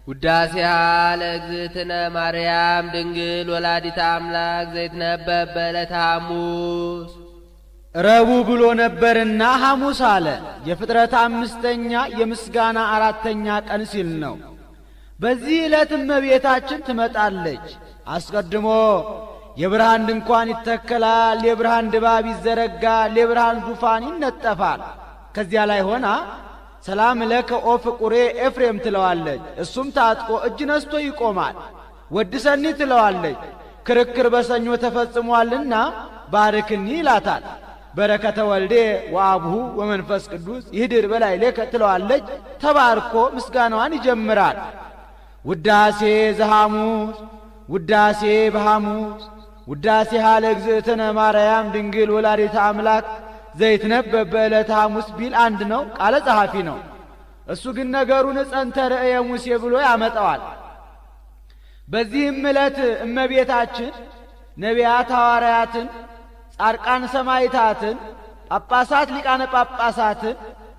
ውዳሴሃ ለእግዝእትነ ማርያም ድንግል ወላዲተ አምላክ ዘይትነበብ በዕለተ ሐሙስ። ረቡዕ ብሎ ነበርና ሐሙስ አለ። የፍጥረት አምስተኛ የምስጋና አራተኛ ቀን ሲል ነው። በዚህ ዕለት እመቤታችን ትመጣለች። አስቀድሞ የብርሃን ድንኳን ይተከላል፣ የብርሃን ድባብ ይዘረጋል፣ የብርሃን ዙፋን ይነጠፋል። ከዚያ ላይ ሆና ሰላም ለከ ኦ ፍቁሬ ኤፍሬም ትለዋለች። እሱም ታጥቆ እጅ ነስቶ ይቆማል። ወድሰኒ ትለዋለች። ክርክር በሰኞ ተፈጽሟልና ባርክኒ ይላታል። በረከተ ወልዴ ወአብሁ ወመንፈስ ቅዱስ ይህድር በላዕሌከ ትለዋለች። ተባርኮ ምስጋናዋን ይጀምራል። ውዳሴ ዘሐሙስ ውዳሴ በሐሙስ ውዳሴሃ ለእግዝእትነ ማርያም ድንግል ወላዲተ አምላክ ዘይትነበብ በዕለተ ሐሙስ ቢል አንድ ነው፣ ቃለ ጸሐፊ ነው። እሱ ግን ነገሩን ጸንተ ርእየ ሙሴ ብሎ ያመጣዋል። በዚህም ዕለት እመቤታችን ነቢያት ሐዋርያትን፣ ጻድቃን ሰማዕታትን፣ ጳጳሳት ሊቃነ ጳጳሳትን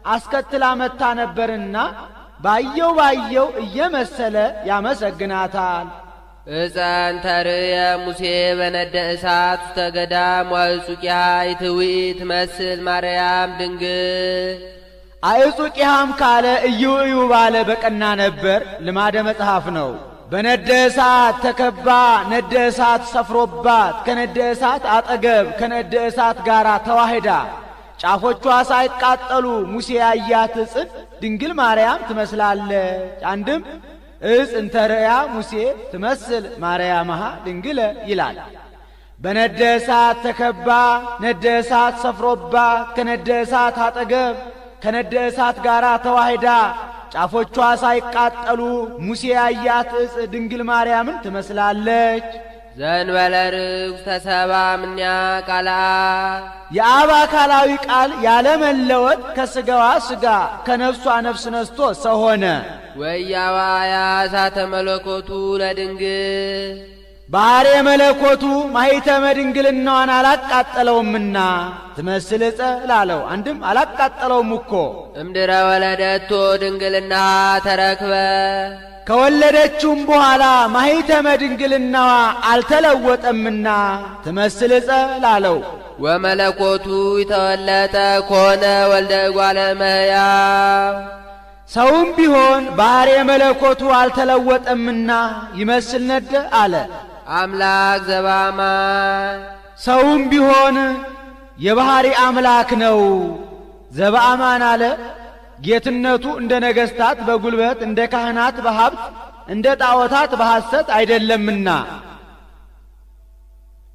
አስከትላ መጥታ ነበርና ባየው እየመሰለ ያመሰግናታል። እፀንተ ርእየ ሙሴ በነደ እሳት ውስተ ገዳም ወአዕጹቂሃ ይትውኢ ትመስል ማርያም ድንግል። አዕጹቂሃም ካለ እዩ ባለ በቀና ነበር፣ ልማደ መጽሐፍ ነው። በነደ እሳት ተከባ ነደ እሳት ሰፍሮባት ከነደ እሳት አጠገብ ከነደ እሳት ጋር ተዋህዳ ጫፎቿ ሳይቃጠሉ ሙሴ ያያት ዕፅን ድንግል ማርያም ትመስላለች። አንድም ዕፅ እንተ ርእያ ሙሴ ትመስል ማርያምሃ ድንግለ ይላል። በነደ እሳት ተከባ ነደ እሳት ሰፍሮባት ከነደ እሳት አጠገብ ከነደ እሳት ጋር ተዋህዳ ጫፎቿ ሳይቃጠሉ ሙሴ ያያት ዕፅ ድንግል ማርያምን ትመስላለች። ዘእንበለ ርኩስ ተሰባ እምኔሃ ቃለ አብ። የአብ አካላዊ ቃል ያለመለወጥ ከሥጋዋ ሥጋ ከነፍሷ ነፍስ ነስቶ ሰው ሆነ። ወያዋያ እሳተ መለኮቱ ለድንግል። ባሕርየ መለኮቱ ማኅተመ ድንግልናዋን አላቃጠለውምና ትመስል ዕፀ ላለው አንድም አላቃጠለውም እኮ። እምድረ ወለደቶ ድንግልናሃ ተረክበ። ከወለደችውም በኋላ ማኅተመ ድንግልናዋ አልተለወጠምና ትመስል ዕፀ ላለው። ወመለኮቱ ይተወለጠ ኮነ ወልደ እጓለ እመሕያው። ሰውም ቢሆን ባሕርየ መለኮቱ አልተለወጠምና ይመስል ነደ አለ። አምላክ ዘበአማን። ሰውም ቢሆን የባሕሪ አምላክ ነው። ዘበአማን አለ። ጌትነቱ እንደ ነገሥታት በጉልበት እንደ ካህናት በሀብት እንደ ጣዖታት በሐሰት አይደለምና።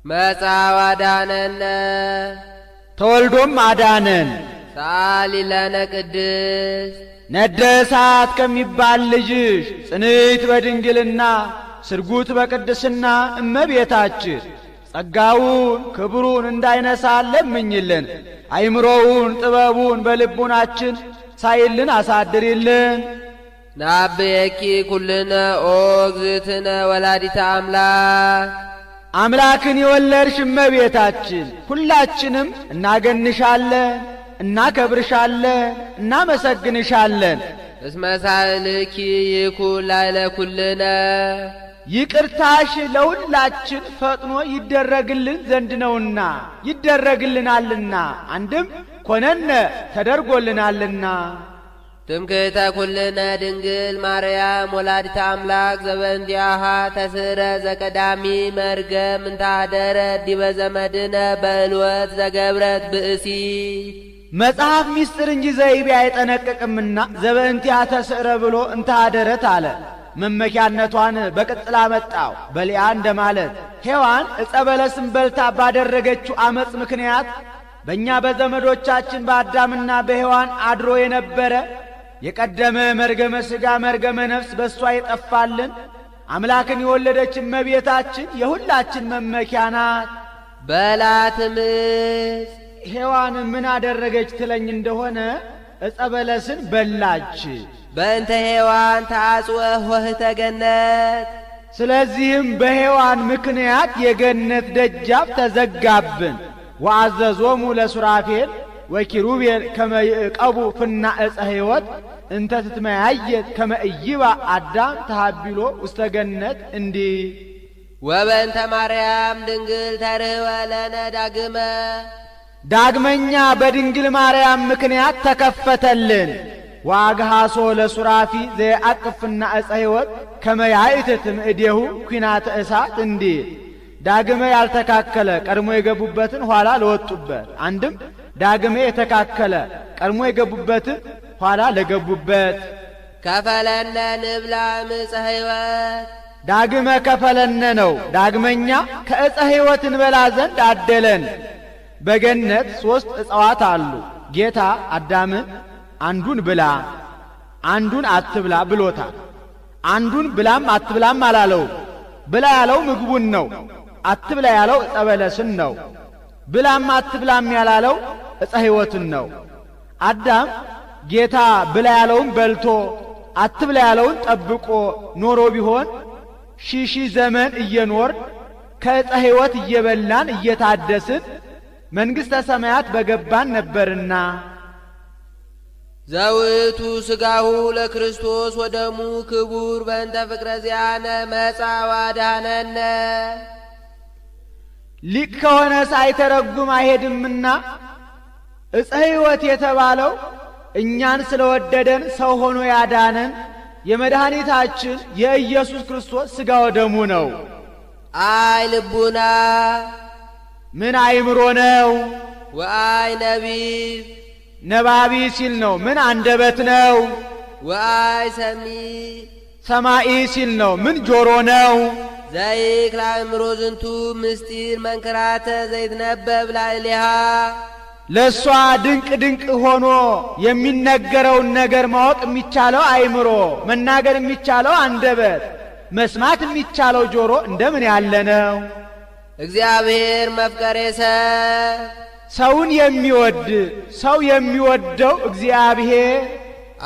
መጽአ ወአዳነነ። ተወልዶም አዳነን። ሰአሊ ለነ ቅድስት። ነደ እሳት ከሚባል ልጅሽ ጽንዕት በድንግልና ስርጉት በቅድስና እመቤታችን ጸጋውን ክብሩን እንዳይነሳን ለምኝልን። አይምሮውን ጥበቡን በልቡናችን ሳይልን አሳድሪልን። ናብየኪ ኩልነ ኦ እግዝእትነ ወላዲተ አምላክ። አምላክን የወለድሽ እመቤታችን ሁላችንም እናገንሻለን፣ እናከብርሻለን፣ እናመሰግንሻለን። እስመ ሳህልኪ ይኩን ላዕለ ኩልነ። ይቅርታሽ ለሁላችን ፈጥኖ ይደረግልን ዘንድ ነውና ይደረግልናልና። አንድም ኮነነ ተደርጎልናልና። ትምክህተ ኩልነ ድንግል ማርያም ወላዲተ አምላክ ዘበእንቲአሃ ተስረ ዘቀዳሚ መርገም እንታደረ ዲበ ዘመድነ በእልወት ዘገብረት ብእሲ። መጽሐፍ ሚስጥር እንጂ ዘይቤ አይጠነቅቅምና ዘበእንቲአሃ ተስረ ብሎ እንታደረት አለ። መመኪያነቷን በቅጽላ መጣው በሊያ እንደማለት። ሔዋን ዕፀ በለስን በልታ ባደረገችው አመፅ ምክንያት በእኛ በዘመዶቻችን በአዳምና በሔዋን አድሮ የነበረ የቀደመ መርገመ ሥጋ መርገመ ነፍስ በእሷ የጠፋልን አምላክን የወለደች እመቤታችን የሁላችን መመኪያ ናት። በላትምስ ሔዋን ምን አደረገች ትለኝ እንደሆነ ዕፀ በለስን በላች። በእንተ ሔዋን ተአጽወ ኆኅተ ገነት። ስለዚህም በሔዋን ምክንያት የገነት ደጃፍ ተዘጋብን። ወአዘዞሙ ለሱራፌል ወኪሩቤል ከመ ይዕቀቡ ፍና ዕፀ ሕይወት እንተ ትትመያየጥ ከመ ኢይባ አዳም ተሃቢሎ ውስተ ገነት እንዲህ ወበእንተ ማርያም ድንግል ተርኅወ ለነ ዳግመኛ በድንግል ማርያም ምክንያት ተከፈተልን። ዋግሃሶ ለሱራፊ ዘየአቅፍና ዕፀ ሕይወት ከመ ያእትትም እዴሁ ኩናተ እሳት እንዲህ ዳግመ ያልተካከለ ቀድሞ የገቡበትን ኋላ ለወጡበት፣ አንድም ዳግመ የተካከለ ቀድሞ የገቡበትን ኋላ ለገቡበት። ከፈለነ ንብላ ዕፀ ሕይወት ዳግመ ከፈለነ ነው። ዳግመኛ ከዕፀ ሕይወት እንበላ ዘንድ አደለን። በገነት 3 ዕፅዋት አሉ። ጌታ አዳምን አንዱን ብላ አንዱን አትብላ ብሎታል። አንዱን ብላም አትብላም አላለው። ብላ ያለው ምግቡን ነው። አትብላ ያለው ዕፀ በለስን ነው። ብላም አትብላም ያላለው ዕፀ ሕይወትን ነው። አዳም ጌታ ብላ ያለውን በልቶ አትብላ ያለውን ጠብቆ ኖሮ ቢሆን ሺህ ዘመን እየኖርን ከዕፀ ሕይወት እየበላን እየታደስን መንግሥተ ሰማያት በገባን ነበርና። ዘውቱ ሥጋሁ ለክርስቶስ ወደሙ ክቡር በእንተ ፍቅረ ዚአነ መጻ ወአድኀነነ። ሊቅ ከሆነ ሳይተረጉም አይሄድምና ዕፀ ሕይወት የተባለው እኛን ስለወደደን ሰው ሆኖ ያዳነን የመድኃኒታችን የኢየሱስ ክርስቶስ ሥጋ ወደሙ ነው። አይ ልቡና ምን አይምሮ ነው? ወአይ ነቢብ ነባቢ ሲል ነው። ምን አንደበት ነው? ወአይ ሰሚ ሰማኢ ሲል ነው። ምን ጆሮ ነው? ዘይክል አእምሮ ዝንቱ ምስጢር መንክራተ ዘይትነበብ ላዕሌሃ። ለእሷ ድንቅ ድንቅ ሆኖ የሚነገረውን ነገር ማወቅ የሚቻለው አይምሮ፣ መናገር የሚቻለው አንደበት፣ መስማት የሚቻለው ጆሮ እንደምን ያለ ነው? እግዚአብሔር መፍቀሬ ሰውን የሚወድ ሰው የሚወደው እግዚአብሔር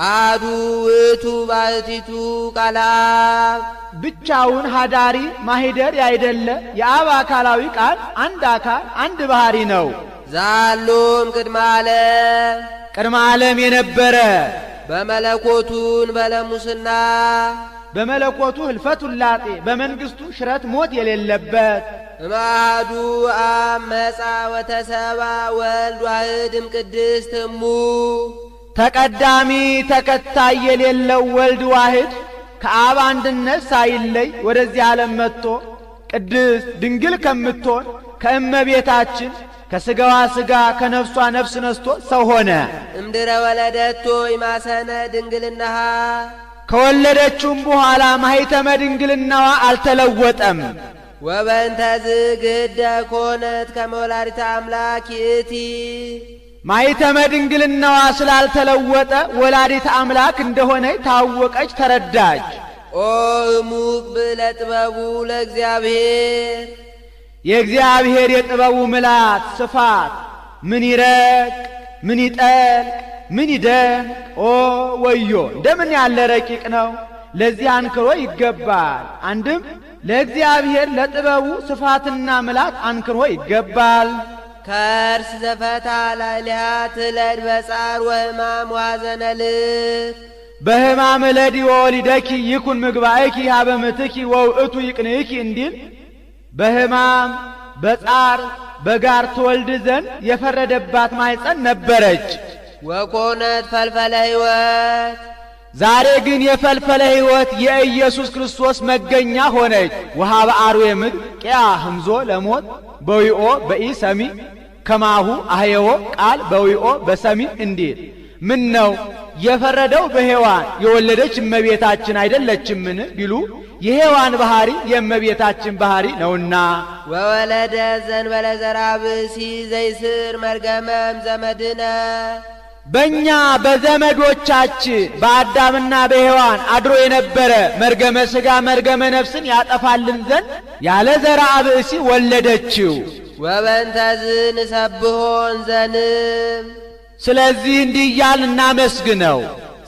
አሐዱ ውእቱ ባሕቲቱ ቃለ አብ ብቻውን ሀዳሪ ማሂደር ያይደለ የአብ አካላዊ ቃል አንድ አካል አንድ ባህሪ ነው። ዛሎም ቅድመ ዓለም የነበረ በመለኮቱን በለሙስና በመለኮቱ ህልፈት ውላጤ በመንግስቱ ሽረት ሞት የሌለበት እማዱ አብ መጻ ወተሰባ ወልድ ዋሕድም ቅድስት እሙ ተቀዳሚ ተከታይ የሌለው ወልድ ዋሕድ ከአብ አንድነት ሳይለይ ወደዚህ ዓለም መጥቶ ቅድስት ድንግል ከምትሆን ከእመቤታችን ከሥጋዋ ሥጋ ከነፍሷ ነፍስ ነስቶ ሰው ሆነ። እምድረ ወለደቶ ይማሰነ ድንግልናሃ ከወለደችውም በኋላ ማኅተመ ድንግልናዋ አልተለወጠም። ወበእንተ ዝግደ ኮነት ከመ ወላዲተ አምላክ ይእቲ ማኅተመ ድንግልናዋ ስላልተለወጠ ወላዲተ አምላክ እንደሆነ ታወቀች፣ ተረዳች። ኦ እሙቅ ብእለ ጥበቡ ለእግዚአብሔር የእግዚአብሔር የጥበቡ ምላት ስፋት ምን ይረቅ ምን ይጠልቅ ምን ይደንቅ! ኦ ወዮ እንደምን ያለ ረቂቅ ነው! ለዚህ አንክሮ ይገባል። አንድም ለእግዚአብሔር ለጥበቡ ስፋትና ምላት አንክሮ ይገባል። ከርስ ዘፈታ ላዕሌሃ ትለድ በጻር ወሕማም ወሐዘነ ልብ በሕማም እለዲ ወወሊደኪ ይኩን ምግባእኪ ሀበ ምትኪ ወውእቱ ይቅንእኪ እንዲል በሕማም በጻር በጋር ትወልድ ዘንድ የፈረደባት ማኅፀን ነበረች። ወኮነት ፈልፈለ ሕይወት ዛሬ ግን የፈልፈለ ሕይወት የኢየሱስ ክርስቶስ መገኛ ሆነች። ወሀበ አርዌ ምድር ቂያ ህምዞ ለሞት በዊኦ በኢ ሰሚ ከማሁ አህየዎ ቃል በዊኦ በሰሚ እንዲል ምን ነው የፈረደው በሔዋን የወለደች እመቤታችን አይደለችምን ቢሉ የሔዋን ባህሪ የእመቤታችን ባህሪ ነውና። ወወለደ ዘንበለ ዘርአ ብእሲ ዘይስር መርገመም ዘመድነ በእኛ በዘመዶቻችን በአዳምና በሔዋን አድሮ የነበረ መርገመ ሥጋ መርገመ ነፍስን ያጠፋልን ዘንድ ያለ ዘርአ ብእሲ ወለደችው። ወበእንተዝ ንሰብሖን ዘንም ስለዚህ እንዲህ እያልን እናመስግነው።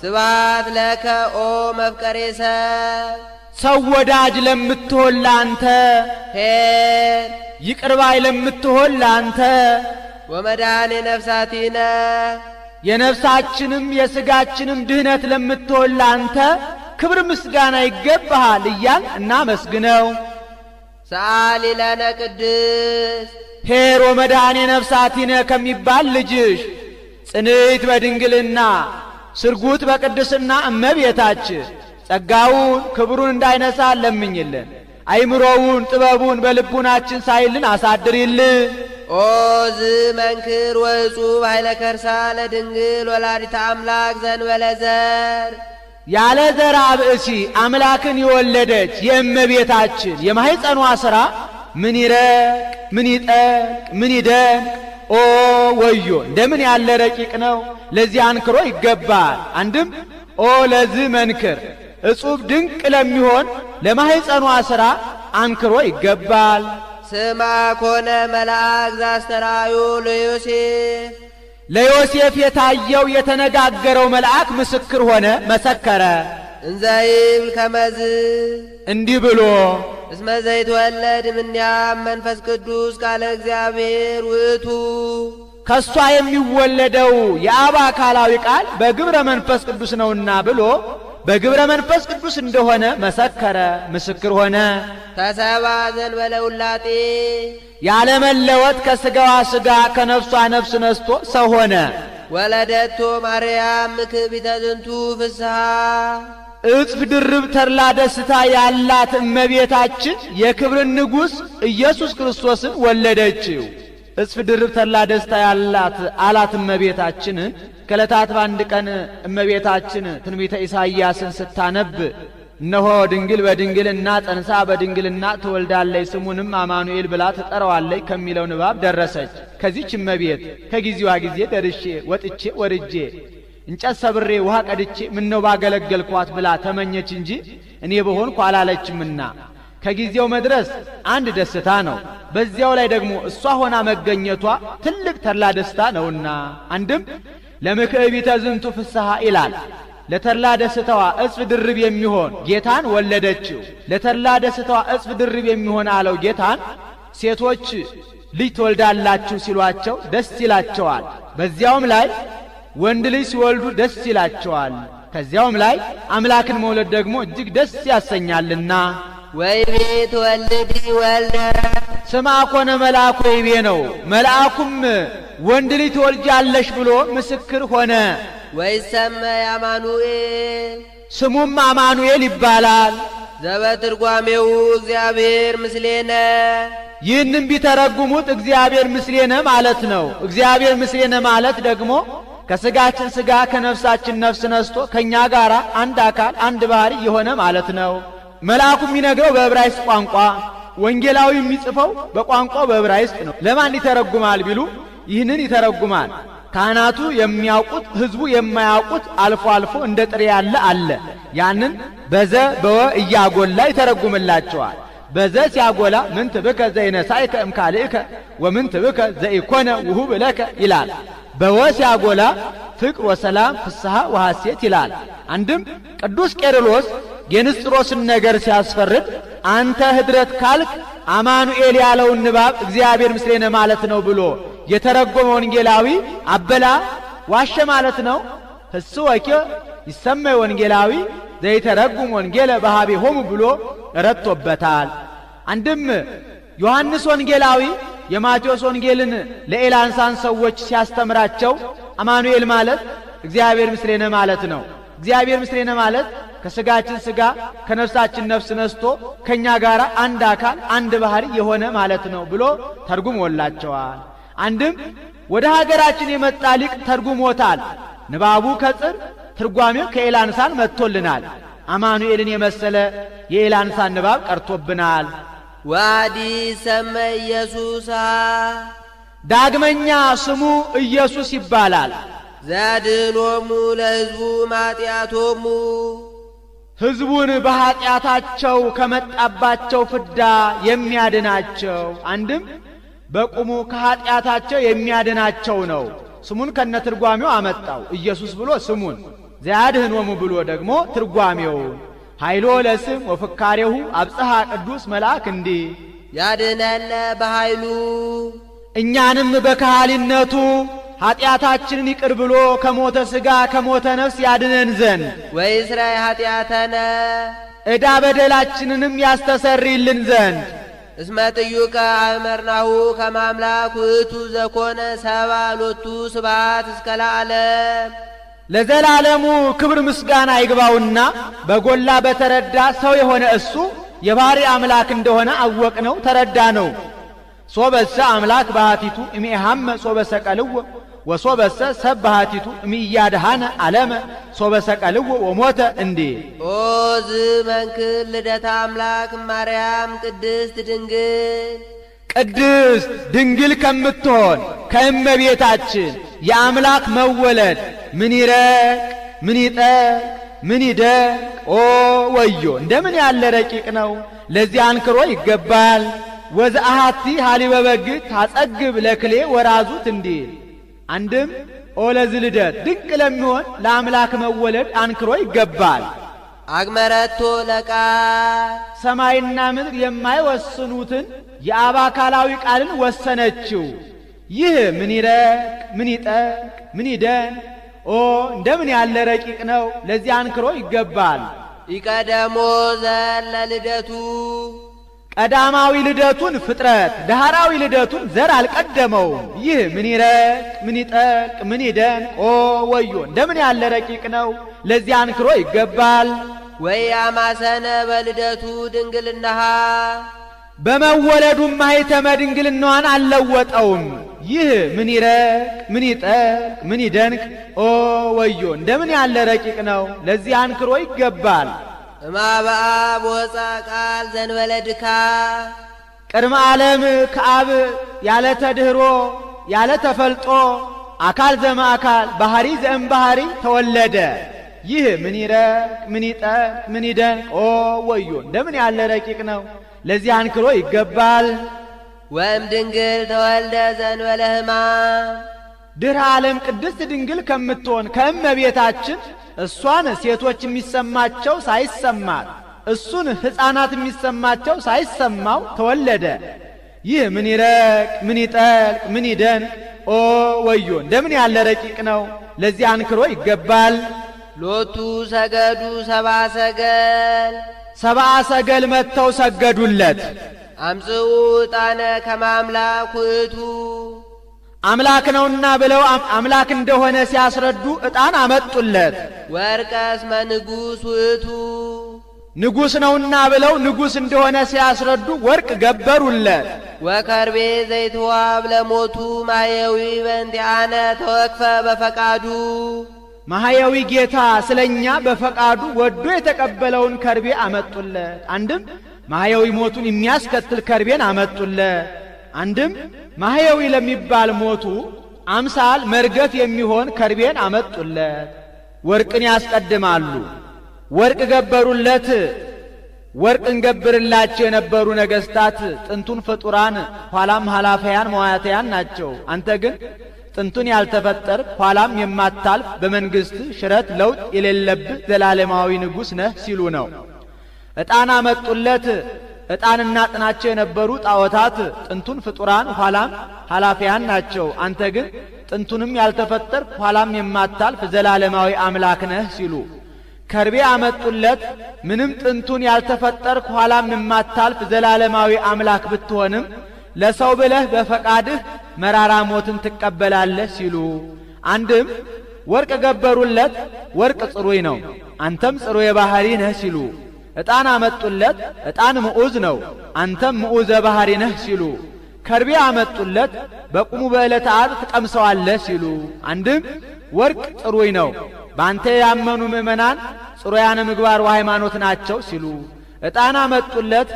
ስብሐት ለከ ኦ መፍቀሬ ሰው ወዳጅ ለምትሆን ላንተ ኄር ይቅር ባይ ለምትሆን ላንተ ወመድኃኔ ነፍሳቲነ የነፍሳችንም የሥጋችንም ድህነት ለምትሆን ላንተ ክብር ምስጋና ይገባሃል እያል እናመስግነው። ሰአሊ ለነ ቅድስት ኄር ወመድኃኔ ነፍሳቲነ ከሚባል ልጅሽ ጽንዕት በድንግልና ስርጉት በቅድስና እመቤታችን ጸጋውን ክብሩን እንዳይነሳ ለምኝልን። አይምሮውን ጥበቡን በልቡናችን ሳይልን አሳድሪልን። ኦ ዝመንክር ወእጹብ ኃይለ ከርሳ ለድንግል ወላዲተ አምላክ ዘእንበለ ዘር ያለ ዘር ብእሲ አምላክን የወለደች የእመቤታችን የማኅፀኗ ሥራ ምን ይረቅ ምን ይጠልቅ ምን ይደንቅ! ኦ ወዮ እንደምን ያለ ረቂቅ ነው! ለዚህ አንክሮ ይገባል። አንድም ኦ ለዚህ መንክር እጹብ ድንቅ ለሚሆን ለማኅፀኗ ሥራ አንክሮ ይገባል። ስማ ኮነ መልአክ ዘአስተርአዮ ለዮሴፍ ለዮሴፍ የታየው የተነጋገረው መልአክ ምስክር ሆነ መሰከረ። እንዘ ይብል ከመዝ እንዲህ ብሎ እስመ ዘይትወለድ እምኔሃ መንፈስ ቅዱስ ቃለ እግዚአብሔር ውእቱ ከሷ የሚወለደው የአብ አካላዊ ቃል በግብረ መንፈስ ቅዱስ ነውና ብሎ በግብረ መንፈስ ቅዱስ እንደሆነ መሰከረ ምስክር ሆነ። ተሰባ ዘእንበለ ውላጤ ያለመለወጥ ከሥጋዋ ሥጋ ከነፍሷ ነፍስ ነስቶ ሰው ሆነ። ወለደቶ ማርያም ምክቢተ ዝንቱ ፍስሐ እጥፍ ድርብ ተድላ ደስታ ያላት እመቤታችን የክብርን ንጉሥ ኢየሱስ ክርስቶስን ወለደችው። እጥፍ ድርብ ተድላ ደስታ ያላት አላት እመቤታችንን። ከዕለታት በአንድ ቀን እመቤታችን ትንቢተ ኢሳይያስን ስታነብ እነሆ ድንግል በድንግልና ጸንሳ በድንግልና ትወልዳለች ስሙንም አማኑኤል ብላ ትጠራዋለች ከሚለው ንባብ ደረሰች። ከዚች እመቤት ከጊዜዋ ጊዜ ደርሼ ወጥቼ ወርጄ እንጨት ሰብሬ ውሃ ቀድቼ ምነው ባገለገልኳት ብላ ተመኘች እንጂ እኔ በሆንኩ አላለችምና ከጊዜው መድረስ አንድ ደስታ ነው። በዚያው ላይ ደግሞ እሷ ሆና መገኘቷ ትልቅ ተድላ ደስታ ነውና አንድም ለምክዕቢተ ዝንቱ ፍስሐ ይላል። ለተድላ ደስታዋ እጽፍ ድርብ የሚሆን ጌታን ወለደችው። ለተድላ ደስታዋ እጽፍ ድርብ የሚሆን አለው ጌታን ሴቶች ልጅ ትወልዳላችሁ ሲሏቸው ደስ ይላቸዋል። በዚያውም ላይ ወንድ ልጅ ሲወልዱ ደስ ይላቸዋል። ከዚያውም ላይ አምላክን መውለድ ደግሞ እጅግ ደስ ያሰኛልና ወይቤ ትወልዲ ወልደ ስማ ኮነ መልአኩ ወይቤ ነው። መልአኩም ወንድ ልጅ ትወልጃለሽ ብሎ ምስክር ሆነ። ወይሰመይ አማኑኤል ስሙም አማኑኤል ይባላል። ዘበትርጓሜው እግዚአብሔር ምስሌነ ይህንም ቢተረጉሙት እግዚአብሔር ምስሌነ ማለት ነው። እግዚአብሔር ምስሌነ ማለት ደግሞ ከሥጋችን ሥጋ ከነፍሳችን ነፍስ ነስቶ ከእኛ ጋር አንድ አካል አንድ ባሕሪ የሆነ ማለት ነው። መልአኩ የሚነግረው በዕብራይስጥ ቋንቋ፣ ወንጌላዊ የሚጽፈው በቋንቋው በዕብራይስጥ ነው። ለማን ይተረጉማል ቢሉ ይህንን ይተረጉማል። ካህናቱ የሚያውቁት ሕዝቡ የማያውቁት አልፎ አልፎ እንደ ጥሬ ያለ አለ። ያንን በዘ በወ እያጎላ ይተረጉምላቸዋል። በዘ ሲያጎላ ምንት ብከ ዘይነሳይከ እምካልእከ ወምንት ብከ ዘኢኮነ ውሁብ ለከ ይላል። በወ ሲያጎላ ፍቅር ወሰላም ፍስሐ ወሐሴት ይላል። አንድም ቅዱስ ቄርሎስ የንስጥሮስን ነገር ሲያስፈርድ አንተ ህድረት ካልክ አማኑኤል ያለውን ንባብ እግዚአብሔር ምስሌነ ማለት ነው ብሎ የተረጎመ ወንጌላዊ አበላ ዋሸ ማለት ነው። ህስወከ ይሰመይ ወንጌላዊ ዘይተረጉም ወንጌለ በኀቤሆሙ ብሎ ረድቶበታል። አንድም ዮሐንስ ወንጌላዊ የማቴዎስ ወንጌልን ለኤላንሳን ሰዎች ሲያስተምራቸው አማኑኤል ማለት እግዚአብሔር ምስሌነ ማለት ነው። እግዚአብሔር ምስሌነ ማለት ከሥጋችን ሥጋ ከነፍሳችን ነፍስ ነስቶ ከኛ ጋር አንድ አካል አንድ ባሕሪ የሆነ ማለት ነው ብሎ ተርጉሞላቸዋል። አንድም ወደ ሀገራችን የመጣ ሊቅ ተርጉሞታል። ንባቡ ከጽር ትርጓሜው ከኤላንሳን መጥቶልናል። አማኑኤልን የመሰለ የኤላንሳን ንባብ ቀርቶብናል። ዋዲ ሰመይ ኢየሱስ ዳግመኛ ስሙ ኢየሱስ ይባላል። ዘያድኅኖሙ ለሕዝቡ ማጢአቶሙ ሕዝቡን በኀጢአታቸው ከመጣባቸው ፍዳ የሚያድናቸው። አንድም በቁሙ ከኀጢአታቸው የሚያድናቸው ነው። ስሙን ከነትርጓሜው አመጣው። ኢየሱስ ብሎ ስሙን፣ ዘያድኅኖሙ ብሎ ደግሞ ትርጓሜው። ኃይሎ ለስም ወፍካሬሁ አብጽሐ ቅዱስ መልአክ እንዲህ ያድነነ በኃይሉ እኛንም በካህሊነቱ ኃጢአታችንን ይቅር ብሎ ከሞተ ሥጋ ከሞተ ነፍስ ያድነን ዘንድ ወይስራይ ኃጢአተነ ዕዳ በደላችንንም ያስተሰርይልን ዘንድ እስመ ጥዩቀ አእመርናሁ ከመ አምላክ ውእቱ ዘኮነ ሰብአ ሎቱ ስብሐት እስከ ለዓለም ለዘላለሙ ክብር ምስጋና ይግባውና በጎላ በተረዳ ሰው የሆነ እሱ የባሕርይ አምላክ እንደሆነ አወቅነው ተረዳነው። ሶበሰ አምላክ ባህቲቱ እምኢሃመ ሶበሰ ቀልዎ ወሶበሰ ሰብ ባህቲቱ እምኢያድኀነ ዓለመ ሶበሰ ቀልዎ ወሞተ እንዲል። ኦ ዝመንክር ልደታ አምላክ ማርያም ቅድስት ድንግል ቅድስት ድንግል ከምትሆን ከእመቤታችን የአምላክ መወለድ ምን ይረቅ ምን ይጠቅ ምን ይደቅ! ኦ ወዮ እንደምን ያለ ረቂቅ ነው! ለዚህ አንክሮ ይገባል። ወዘአሃቲ ሀሊበ በግዕ ታጸግብ ለክሌ ወራዙት እንዲል። አንድም ኦ ለዚህ ልደት ድንቅ ለሚሆን ለአምላክ መወለድ አንክሮ ይገባል። አግመረቶ ለቃል ሰማይና ምድር የማይወስኑትን የአብ አካላዊ ቃልን ወሰነችው። ይህ ምን ይረቅ ምን ይጠቅ ምን ይደን! ኦ እንደምን ያለ ረቂቅ ነው! ለዚህ አንክሮ ይገባል። ይቀደሞ ዘለ ልደቱ ቀዳማዊ ልደቱን ፍጥረት ዳህራዊ ልደቱን ዘር አልቀደመውም። ይህ ምን ይረቅ ምን ይጠቅ ምን ይደን! ኦ ወዮ እንደምን ያለ ረቂቅ ነው! ለዚህ አንክሮ ይገባል። ወያማሰነ በልደቱ ድንግልናሃ በመወለዱም ማኅተመ ድንግልናዋን አልለወጠውም። ይህ ምን ይረቅ ምን ይጠቅ ምን ይደንቅ! ኦ ወዮ እንደምን ያለ ረቂቅ ነው! ለዚህ አንክሮ ይገባል። እማበአብ ወፃ ቃል ዘንበለ ድካም ቅድመ ዓለም ከአብ ያለ ተድኅሮ ያለ ተፈልጦ አካል ዘእምአካል ባሕርይ ዘእምባሕርይ ተወለደ። ይህ ምን ይረቅ ምን ይጠቅ ምን ይደንቅ! ኦ ወዮ እንደምን ያለ ረቂቅ ነው! ለዚህ አንክሮ ይገባል። ወእም ድንግል ተወልደ ዘእንበለ ሕማም ድኅረ ዓለም ቅድስት ድንግል ከምትሆን ከእመቤታችን እሷን ሴቶች የሚሰማቸው ሳይሰማት እሱን ሕፃናት የሚሰማቸው ሳይሰማው ተወለደ። ይህ ምን ይረቅ ምን ይጠልቅ ምን ይደንቅ! ኦ ወዮ እንደምን ያለ ረቂቅ ነው! ለዚህ አንክሮ ይገባል። ሎቱ ሰገዱ ሰብአ ሰገል ሰብአ ሰገል መጥተው ሰገዱለት። አምጽኡ ዕጣነ ከመ አምላክ ውእቱ አምላክ ነውና ብለው አምላክ እንደሆነ ሲያስረዱ ዕጣን አመጡለት። ወርቀ እስመ ንጉሥ ውእቱ ንጉሥ ነውና ብለው ንጉሥ እንደሆነ ሲያስረዱ ወርቅ ገበሩለት። ወከርቤ ዘይትዋብ ለሞቱ ማየዊ በእንቲአነ ተወክፈ በፈቃዱ ማህያዊ ጌታ ስለኛ በፈቃዱ ወዶ የተቀበለውን ከርቤ አመጡለት። አንድም ማህያዊ ሞቱን የሚያስከትል ከርቤን አመጡለት። አንድም ማህያዊ ለሚባል ሞቱ አምሳል መርገፍ የሚሆን ከርቤን አመጡለት። ወርቅን ያስቀድማሉ። ወርቅ ገበሩለት። ወርቅ እንገብርላቸው የነበሩ ነገሥታት ጥንቱን ፍጡራን ኋላም ኃላፊያን መዋያተያን ናቸው። አንተ ግን ጥንቱን ያልተፈጠር ኋላም የማታልፍ በመንግሥት ሽረት ለውጥ የሌለብህ ዘላለማዊ ንጉሥ ነህ ሲሉ ነው። ዕጣን አመጡለት። ዕጣንና ጥናቸው የነበሩ ጣዖታት ጥንቱን ፍጡራን ኋላም ኃላፊያን ናቸው። አንተ ግን ጥንቱንም ያልተፈጠር ኋላም የማታልፍ ዘላለማዊ አምላክ ነህ ሲሉ ከርቤ አመጡለት። ምንም ጥንቱን ያልተፈጠር ኋላም የማታልፍ ዘላለማዊ አምላክ ብትሆንም ለሰው ብለህ በፈቃድህ መራራ ሞትን ትቀበላለህ ሲሉ አንድም ወርቅ ገበሩለት። ወርቅ ጽሩይ ነው፣ አንተም ጽሩየ ባሕርይ ነህ ሲሉ ዕጣን አመጡለት። ዕጣን ምዑዝ ነው፣ አንተም ምዑዘ ባሕርይ ነህ ሲሉ ከርቤ አመጡለት። በቁሙ በዕለተ ዓርብ ትቀምሰዋለህ ሲሉ አንድም ወርቅ ጽሩይ ነው፣ በአንተ ያመኑ ምእመናን ጽሩያነ ምግባር ወሃይማኖት ናቸው ሲሉ ዕጣን አመጡለት።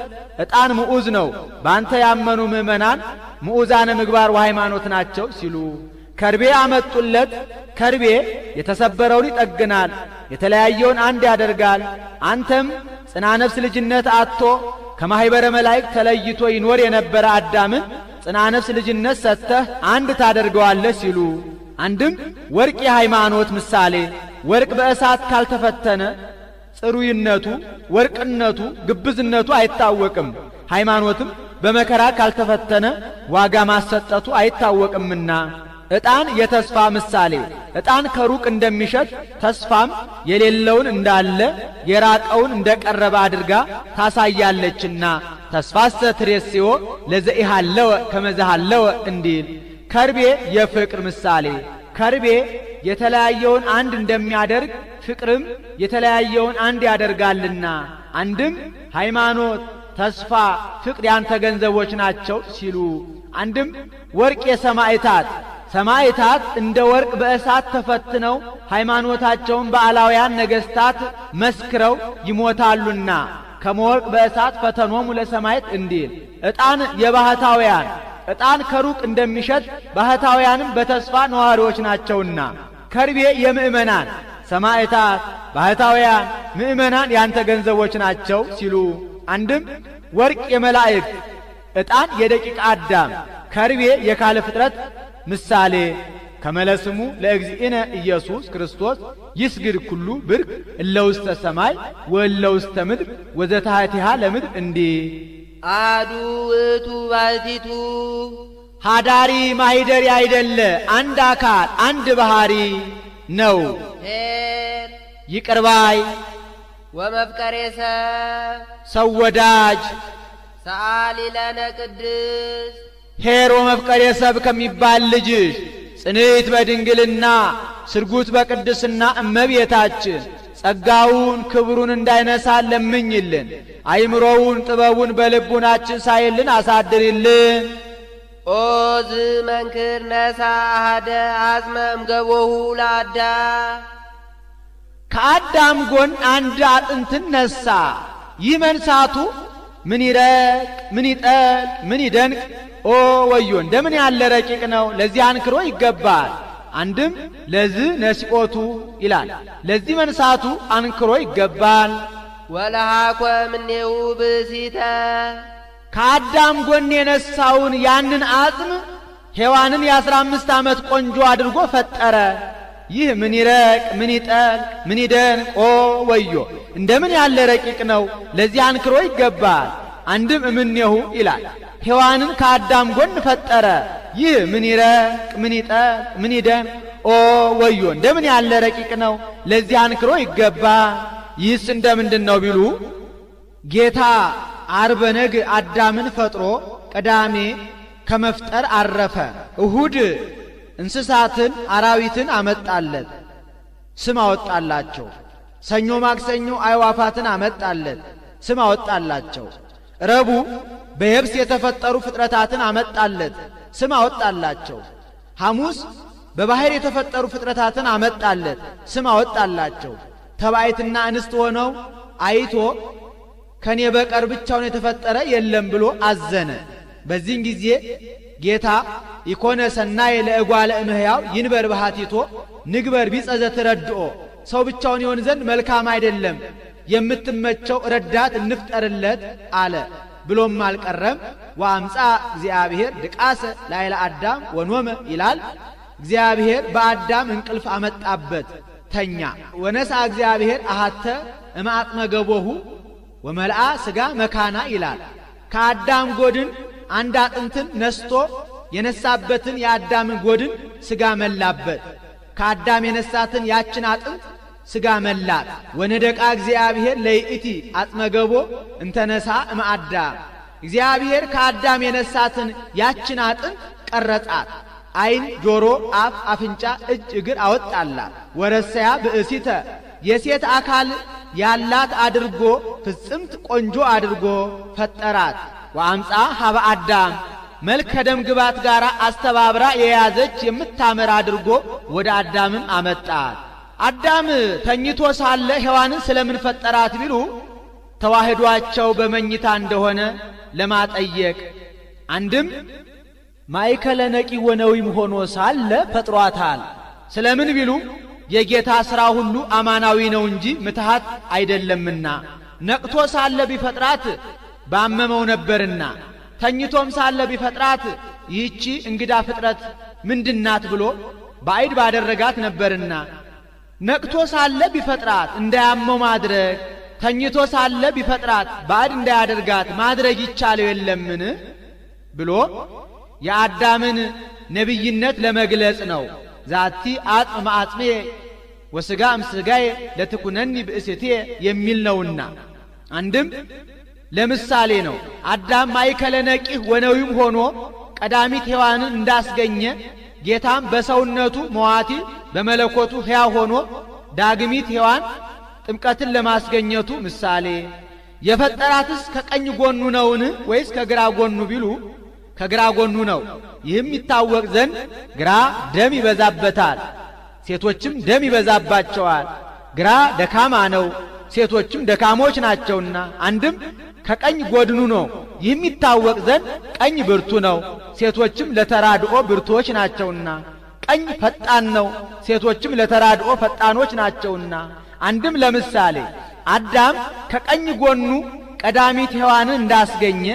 ዕጣን ምዑዝ ነው፣ በአንተ ያመኑ ምእመናን ምዑዛነ ምግባር ወሃይማኖት ናቸው ሲሉ ከርቤ አመጡለት። ከርቤ የተሰበረውን ይጠግናል፣ የተለያየውን አንድ ያደርጋል። አንተም ጽና ነፍስ ልጅነት አጥቶ ከማኅበረ መላእክት ተለይቶ ይኖር የነበረ አዳምን ጽና ነፍስ ልጅነት ሰጥተህ አንድ ታደርገዋለህ ሲሉ አንድም ወርቅ የሃይማኖት ምሳሌ ወርቅ በእሳት ካልተፈተነ ጽሩይነቱ ወርቅነቱ ግብዝነቱ አይታወቅም። ሃይማኖትም በመከራ ካልተፈተነ ዋጋ ማሰጠቱ አይታወቅምና። ዕጣን የተስፋ ምሳሌ። ዕጣን ከሩቅ እንደሚሸት ተስፋም የሌለውን እንዳለ የራቀውን እንደቀረበ አድርጋ ታሳያለችና ተስፋሰ ትሬስዮ ለዘኢሃለወ ከመዛሃለወ እንዲል። ከርቤ የፍቅር ምሳሌ። ከርቤ የተለያየውን አንድ እንደሚያደርግ ፍቅርም የተለያየውን አንድ ያደርጋልና። አንድም ሃይማኖት፣ ተስፋ፣ ፍቅር ያንተ ገንዘቦች ናቸው ሲሉ፣ አንድም ወርቅ የሰማዕታት ሰማዕታት እንደ ወርቅ በእሳት ተፈትነው ሃይማኖታቸውን በአላውያን ነገሥታት መስክረው ይሞታሉና ከመወርቅ በእሳት ፈተኖሙ ለሰማዕት እንዲል። ዕጣን የባህታውያን ዕጣን ከሩቅ እንደሚሸት ባህታውያንም በተስፋ ነዋሪዎች ናቸውና። ከርቤ የምእመናን ሰማዕታት፣ ባህታውያን፣ ምእመናን ያንተ ገንዘቦች ናቸው ሲሉ፣ አንድም ወርቅ የመላእክት ዕጣን የደቂቀ አዳም ከርቤ የካለ ፍጥረት ምሳሌ። ከመለስሙ ለእግዚእነ ኢየሱስ ክርስቶስ ይስግድ ኩሉ ብርክ እለ ውስተ ሰማይ ወእለ ውስተ ምድር ወዘታሕቲሃ ለምድር እንዲህ። አሐዱ ውእቱ ባሕቲቱ ሀዳሪ ማኅደሪ አይደለ አንድ አካል አንድ ባሕሪ ነው። ኄር ይቅር ባይ ወመፍቀሬ ሰው ወዳጅ ሰአሊ ለነ ቅድስት ኄር ወመፍቀሬ ሰብ ከሚባል ልጅሽ ጽንዕት በድንግልና ስርጉት በቅድስና እመቤታችን ጸጋውን ክብሩን እንዳይነሳ ለምኝልን። አይምሮውን ጥበቡን በልቡናችን ሳይልን አሳድሪልን። ኦ ዝመንክር ነሣ አሐደ አጽመ እምገቦሁ ለአዳም ከአዳም ጎን አንድ አጥንትን ነሣ። ይህ መንሳቱ ምን ይረቅ ምን ይጠልቅ ምን ይደንቅ! ኦ ወዮ እንደምን ያለ ረቂቅ ነው! ለዚህ አንክሮ ይገባል። አንድም ለዚህ ነሲኦቱ ይላል። ለዚህ መንሳቱ አንክሮ ይገባል። ወለሃኮ እምኔሁ ብእሲተ ከአዳም ጎን የነሳውን ያንን አጽም ሔዋንን የ15 ዓመት ቆንጆ አድርጎ ፈጠረ። ይህ ምን ይረቅ ምን ይጠልቅ ምን ይደንቅ! ኦ ወዮ እንደምን ያለ ረቂቅ ነው! ለዚህ አንክሮ ይገባል። አንድም እምኔሁ ይላል። ሔዋንን ከአዳም ጎን ፈጠረ። ይህ ምን ይረቅ ምን ይጠልቅ ምን ይደንቅ! ኦ ወዮ እንደምን ያለ ረቂቅ ነው! ለዚህ አንክሮ ይገባል። ይህስ እንደምንድን ነው ቢሉ ጌታ ዓርበ ነግህ አዳምን ፈጥሮ ቅዳሜ ከመፍጠር አረፈ። እሁድ እንስሳትን አራዊትን አመጣለት፣ ስም አወጣላቸው። ሰኞ ማክሰኞ አዕዋፋትን አመጣለት፣ ስም አወጣላቸው። ረቡዕ በየብስ የተፈጠሩ ፍጥረታትን አመጣለት፣ ስም አወጣላቸው። ሐሙስ በባሕር የተፈጠሩ ፍጥረታትን አመጣለት፣ ስም አወጣላቸው። ተባዕትና እንስት ሆነው አይቶ ከኔ በቀር ብቻውን የተፈጠረ የለም ብሎ አዘነ። በዚህን ጊዜ ጌታ ኢኮነ ሰናየ ለእጓለ እመሕያው ይንበር በሃቲቶ ንግበር ቢጸ ዘትረድኦ፣ ሰው ብቻውን ይሆን ዘንድ መልካም አይደለም፣ የምትመቸው ረዳት እንፍጠርለት አለ። ብሎም አልቀረም። ወአምጻ እግዚአብሔር ድቃሰ ላይለ አዳም ወኖመ ይላል። እግዚአብሔር በአዳም እንቅልፍ አመጣበት፣ ተኛ። ወነሳ እግዚአብሔር አሐተ እማጥመ ገቦሁ ወመልአ ሥጋ መካና ይላል። ከአዳም ጎድን አንድ አጥንትን ነስቶ የነሳበትን የአዳምን ጎድን ሥጋ መላበት። ከአዳም የነሳትን ያችን አጥንት ሥጋ መላት። ወነደቃ እግዚአብሔር ለይእቲ አጽመ ገቦ እንተነሳ እምአዳም፣ እግዚአብሔር ከአዳም የነሳትን ያችን አጥንት ቀረጻት። ዓይን፣ ጆሮ፣ አፍ፣ አፍንጫ፣ እጅ፣ እግር አወጣላት። ወረሰያ ብእሲተ የሴት አካል ያላት አድርጎ ፍጽምት ቆንጆ አድርጎ ፈጠራት። ወአምጻ ሀበ አዳም መልከ ደም ግባት ጋር አስተባብራ የያዘች የምታምር አድርጎ ወደ አዳምም አመጣት። አዳም ተኝቶ ሳለ ሔዋንን ስለምን ፈጠራት ቢሉ ተዋህዷቸው በመኝታ እንደሆነ ለማጠየቅ። አንድም ማእከለ ነቂ ወነዊም ሆኖ ሳለ ፈጥሯታል። ስለምን ቢሉ የጌታ ሥራ ሁሉ አማናዊ ነው እንጂ ምትሃት አይደለምና። ነቅቶ ሳለ ቢፈጥራት ባመመው ነበርና፣ ተኝቶም ሳለ ቢፈጥራት ይህቺ እንግዳ ፍጥረት ምንድናት ብሎ ባዕድ ባደረጋት ነበርና፣ ነቅቶ ሳለ ቢፈጥራት እንዳያመው ማድረግ፣ ተኝቶ ሳለ ቢፈጥራት ባዕድ እንዳያደርጋት ማድረግ ይቻለው የለምን? ብሎ የአዳምን ነብይነት ለመግለጽ ነው። ዛቲ አጽም ማዕጽሜ ወስጋ እምስጋዬ ለትኩነኒ ብእሴቴ የሚል ነውና አንድም ለምሳሌ ነው። አዳም ማእከለ ነቂህ ወነዊም ሆኖ ቀዳሚት ሔዋንን እንዳስገኘ ጌታም በሰውነቱ መዋቲ በመለኮቱ ሕያው ሆኖ ዳግሚት ሔዋን ጥምቀትን ለማስገኘቱ ምሳሌ። የፈጠራትስ ከቀኝ ጎኑ ነውን ወይስ ከግራ ጎኑ ቢሉ ከግራ ጎኑ ነው። ይህም ይታወቅ ዘንድ ግራ ደም ይበዛበታል፣ ሴቶችም ደም ይበዛባቸዋል። ግራ ደካማ ነው፣ ሴቶችም ደካሞች ናቸውና አንድም ከቀኝ ጎድኑ ነው። ይህም ይታወቅ ዘንድ ቀኝ ብርቱ ነው፣ ሴቶችም ለተራድኦ ብርቱዎች ናቸውና። ቀኝ ፈጣን ነው፣ ሴቶችም ለተራድኦ ፈጣኖች ናቸውና። አንድም ለምሳሌ አዳም ከቀኝ ጎኑ ቀዳሚት ሔዋንን እንዳስገኘ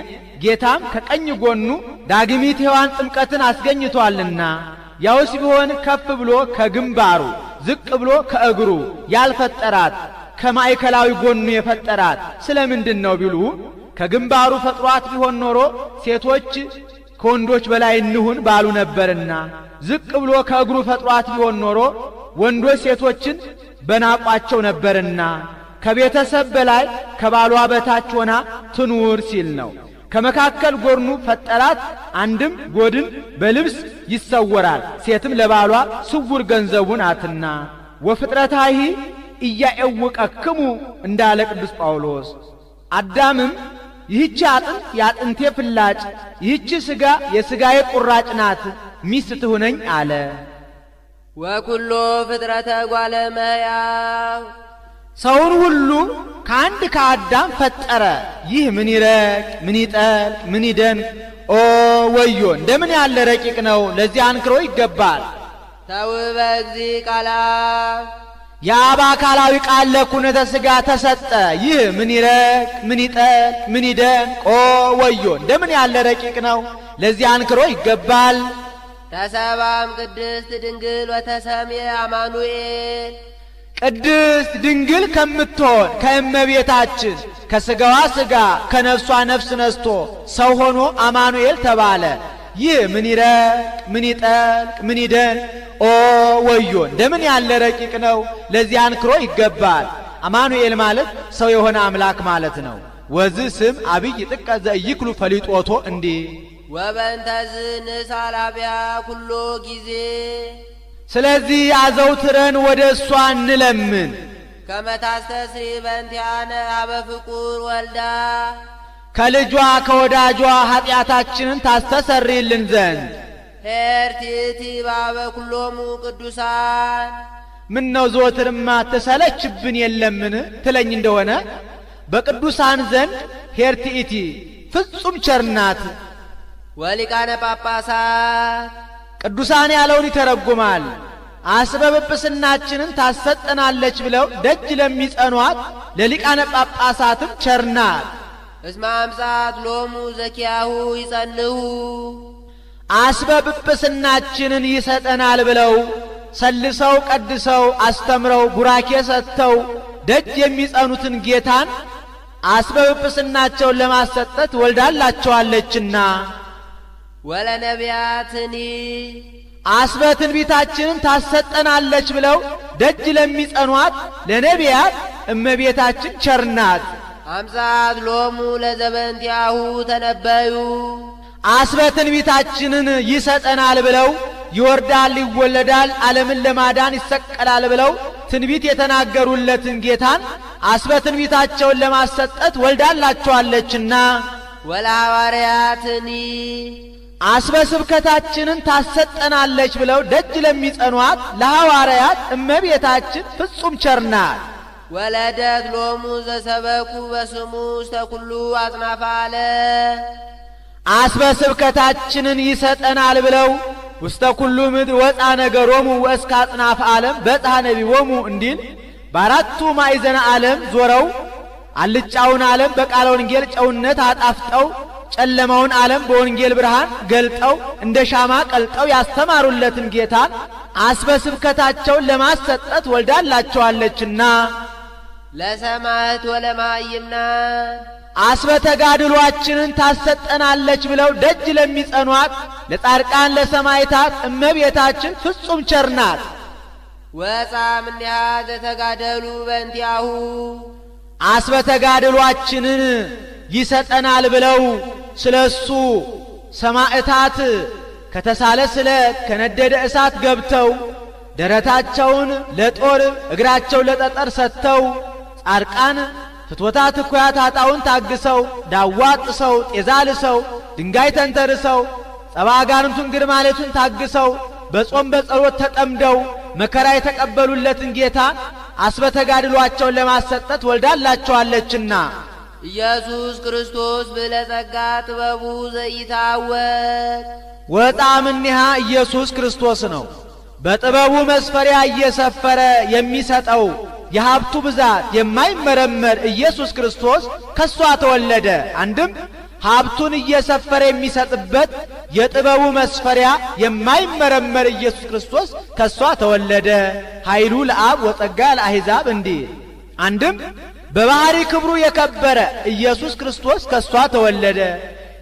ጌታም ከቀኝ ጎኑ ዳግሚት ሔዋን ጥምቀትን አስገኝቷልና። ያውስ ቢሆን ከፍ ብሎ ከግንባሩ ዝቅ ብሎ ከእግሩ ያልፈጠራት ከማእከላዊ ጎኑ የፈጠራት ስለምንድን ነው ቢሉ ከግንባሩ ፈጥሯት ቢሆን ኖሮ ሴቶች ከወንዶች በላይ እንሁን ባሉ ነበርና፣ ዝቅ ብሎ ከእግሩ ፈጥሯት ቢሆን ኖሮ ወንዶች ሴቶችን በናቋቸው ነበርና፣ ከቤተሰብ በላይ ከባሏ በታች ሆና ትኑር ሲል ነው። ከመካከል ጎድኑ ፈጠራት። አንድም ጎድን በልብስ ይሰወራል፣ ሴትም ለባሏ ስውር ገንዘቡ ናትና። ወፍጥረታሂ ኢያኤውቀክሙ እንዳለ ቅዱስ ጳውሎስ። አዳምም ይህች አጥንት የአጥንቴ ፍላጭ፣ ይህች ሥጋ የሥጋዬ ቁራጭ ናት፣ ሚስት ትሁነኝ አለ። ወኩሎ ፍጥረተ እጓለ እመሕያው ሰውን ሁሉ ከአንድ ከአዳም ፈጠረ። ይህ ምን ይረቅ ምን ይጠልቅ ምን ይደንቅ! ኦ ወዮ! እንደምን ያለ ረቂቅ ነው! ለዚህ አንክሮ ይገባል። ተውበ እግዚእ ቃላ የአብ አካላዊ ቃል ለኩነተ ሥጋ ተሰጠ። ይህ ምን ይረቅ ምን ይጠልቅ ምን ይደንቅ! ኦ ወዮ! እንደምን ያለ ረቂቅ ነው! ለዚህ አንክሮ ይገባል። ተሰባም ቅድስት ድንግል ወተሰምየ አማኑኤል ቅድስት ድንግል ከምትሆን ከእመቤታችን ከሥጋዋ ሥጋ ከነፍሷ ነፍስ ነስቶ ሰው ሆኖ አማኑኤል ተባለ። ይህ ምን ይረቅ ምን ይጠልቅ ምን ይደንቅ! ኦ ወዮ! እንደምን ያለ ረቂቅ ነው! ለዚህ አንክሮ ይገባል። አማኑኤል ማለት ሰው የሆነ አምላክ ማለት ነው። ወዚህ ስም አብይ ጥቀ ዘኢይክሉ ፈሊጦቶ እንዲህ ወበእንተዝ ንሳላቢያ ኩሎ ጊዜ ስለዚህ አዘውትረን ወደ እሷ እንለምን። ከመታስተስሪ በእንቲአነ አበ ፍቁር ወልዳ ከልጇ ከወዳጇ ኀጢአታችንን ታስተሰርይልን ዘንድ ሄርቲቲ ባበ ኩሎሙ ቅዱሳን ምን ነው ዘወትርማ ተሰለችብን የለምን ትለኝ እንደሆነ በቅዱሳን ዘንድ ሄርቲቲ ፍጹም ቸርናት። ወሊቃነ ጳጳሳት ቅዱሳን ያለውን ይተረጉማል። አስበ ጵጵስናችንን ታሰጠናለች ብለው ደጅ ለሚጸኗት ለሊቃነ ጳጳሳትም ቸርናት። እስመ አምጻት ሎሙ ዘኪያሁ ይጸንሁ አስበ ጵጵስናችንን ይሰጠናል ብለው ሰልሰው ቀድሰው አስተምረው ቡራኬ ሰጥተው ደጅ የሚጸኑትን ጌታን አስበ ጵጵስናቸውን ለማሰጠት ወልዳላቸዋለችና። ወለነቢያትኒ አስበ ትንቢታችንን ታሰጠናለች ብለው ደጅ ለሚጸኗት ለነቢያት እመቤታችን ቸርናት። አምጻት ሎሙ ለዘበንቲአሁ ተነበዩ አስበ ትንቢታችንን ይሰጠናል ብለው ይወርዳል ይወለዳል ዓለምን ለማዳን ይሰቀላል ብለው ትንቢት የተናገሩለትን ጌታን አስበ ትንቢታቸውን ለማሰጠት ወልዳላቸዋለችና። ወለሐዋርያትኒ አስበ ስብከታችንን ታሰጠናለች ብለው ደጅ ለሚጸኗት ለሐዋርያት እመቤታችን ፍጹም ቸርናት። ወለደት ሎሙ ዘሰበኩ በስሙ ውስተ ኩሉ አጽናፈ ዓለም አስበ ስብከታችንን ይሰጠናል ብለው ውስተ ኩሉ ምድር ወፃ ነገሮሙ ወእስከ አጽናፈ ዓለም በጽሐ ነቢቦሙ እንዲል በአራቱ ማዕዘነ ዓለም ዞረው አልጫውን ዓለም በቃለ ወንጌል ጨውነት አጣፍጠው ጨለማውን ዓለም በወንጌል ብርሃን ገልጠው እንደ ሻማ ቀልጠው ያስተማሩለትን ጌታን አስበ ስብከታቸውን ለማሰጠት ወልዳላቸዋለችና። ለሰማዕት ወለማይምና አስበተጋድሏችንን ታሰጠናለች ብለው ደጅ ለሚጸኗት ለጻድቃን ለሰማዕታት እመቤታችን ፍጹም ቸር ናት። ወፃ እምኔሃ ዘተጋደሉ በእንቲአሁ አስበተጋድሏችንን ይሰጠናል ብለው ስለሱ ሰማዕታት ከተሳለ ስለት ከነደደ እሳት ገብተው ደረታቸውን ለጦር እግራቸው ለጠጠር ሰጥተው ጻድቃን ፍትወታት እኩያት ኃጣውን ታግሰው ዳዋ ጥሰው ጤዛ ልሰው ድንጋይ ተንተርሰው ጸባጋንቱን ግርማሌቱን ታግሰው በጾም በጸሎት ተጠምደው መከራ የተቀበሉለትን ጌታ አስበተጋድሏቸውን ለማሰጠት ወልዳላቸዋለችና ኢየሱስ ክርስቶስ ብለጸጋ ጥበቡ ዘይታወቅ ወጣ እምኔሃ ኢየሱስ ክርስቶስ ነው። በጥበቡ መስፈሪያ እየሰፈረ የሚሰጠው የሀብቱ ብዛት የማይመረመር ኢየሱስ ክርስቶስ ከሷ ተወለደ። አንድም ሀብቱን እየሰፈረ የሚሰጥበት የጥበቡ መስፈሪያ የማይመረመር ኢየሱስ ክርስቶስ ከሷ ተወለደ። ኃይሉ ለአብ ወጸጋ ለአሕዛብ እንዲል አንድም በባህሪ ክብሩ የከበረ ኢየሱስ ክርስቶስ ከሷ ተወለደ።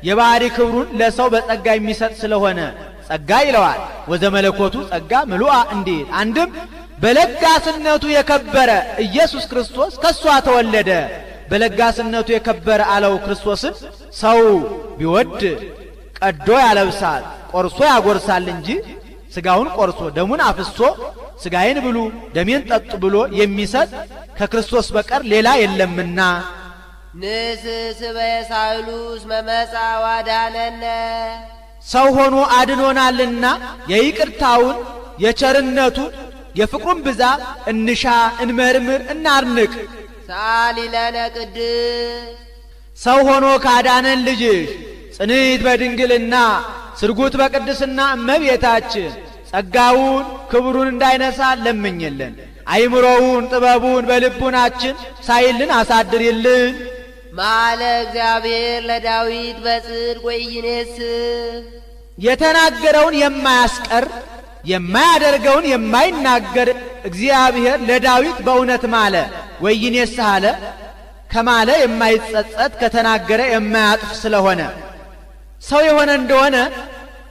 የባህሪ ክብሩን ለሰው በጸጋ የሚሰጥ ስለሆነ ጸጋ ይለዋል። ወዘመለኮቱ ጸጋ ምሉአ እንዲል አንድም በለጋስነቱ የከበረ ኢየሱስ ክርስቶስ ከሷ ተወለደ። በለጋስነቱ የከበረ አለው ክርስቶስን ሰው ቢወድ ቀዶ ያለብሳል፣ ቆርሶ ያጎርሳል እንጂ ስጋውን ቆርሶ ደሙን አፍሶ ስጋዬን ብሉ ደሜን ጠጡ ብሎ የሚሰጥ ከክርስቶስ በቀር ሌላ የለምና ንስስበ ሳይሉስ መመጻ ዋዳነነ ሰው ሆኖ አድኖናልና የይቅርታውን የቸርነቱን የፍቅሩን ብዛት እንሻ እንመርምር እናርንቅ። ሰአሊ ለነ ቅድስ ሰው ሆኖ ካዳነን ልጅሽ ጽንዕት በድንግልና ስርጉት በቅድስና እመቤታችን ጸጋውን ክብሩን እንዳይነሳ ለምኝልን። አይምሮውን ጥበቡን በልቡናችን ሳይልን አሳድርልን። ማለ እግዚአብሔር ለዳዊት በጽድቅ ወኢይኔስ የተናገረውን የማያስቀር የማያደርገውን የማይናገር እግዚአብሔር ለዳዊት በእውነት ማለ። ወኢይኔስ አለ ከማለ የማይጸጸት ከተናገረ የማያጥፍ ስለሆነ ሰው የሆነ እንደሆነ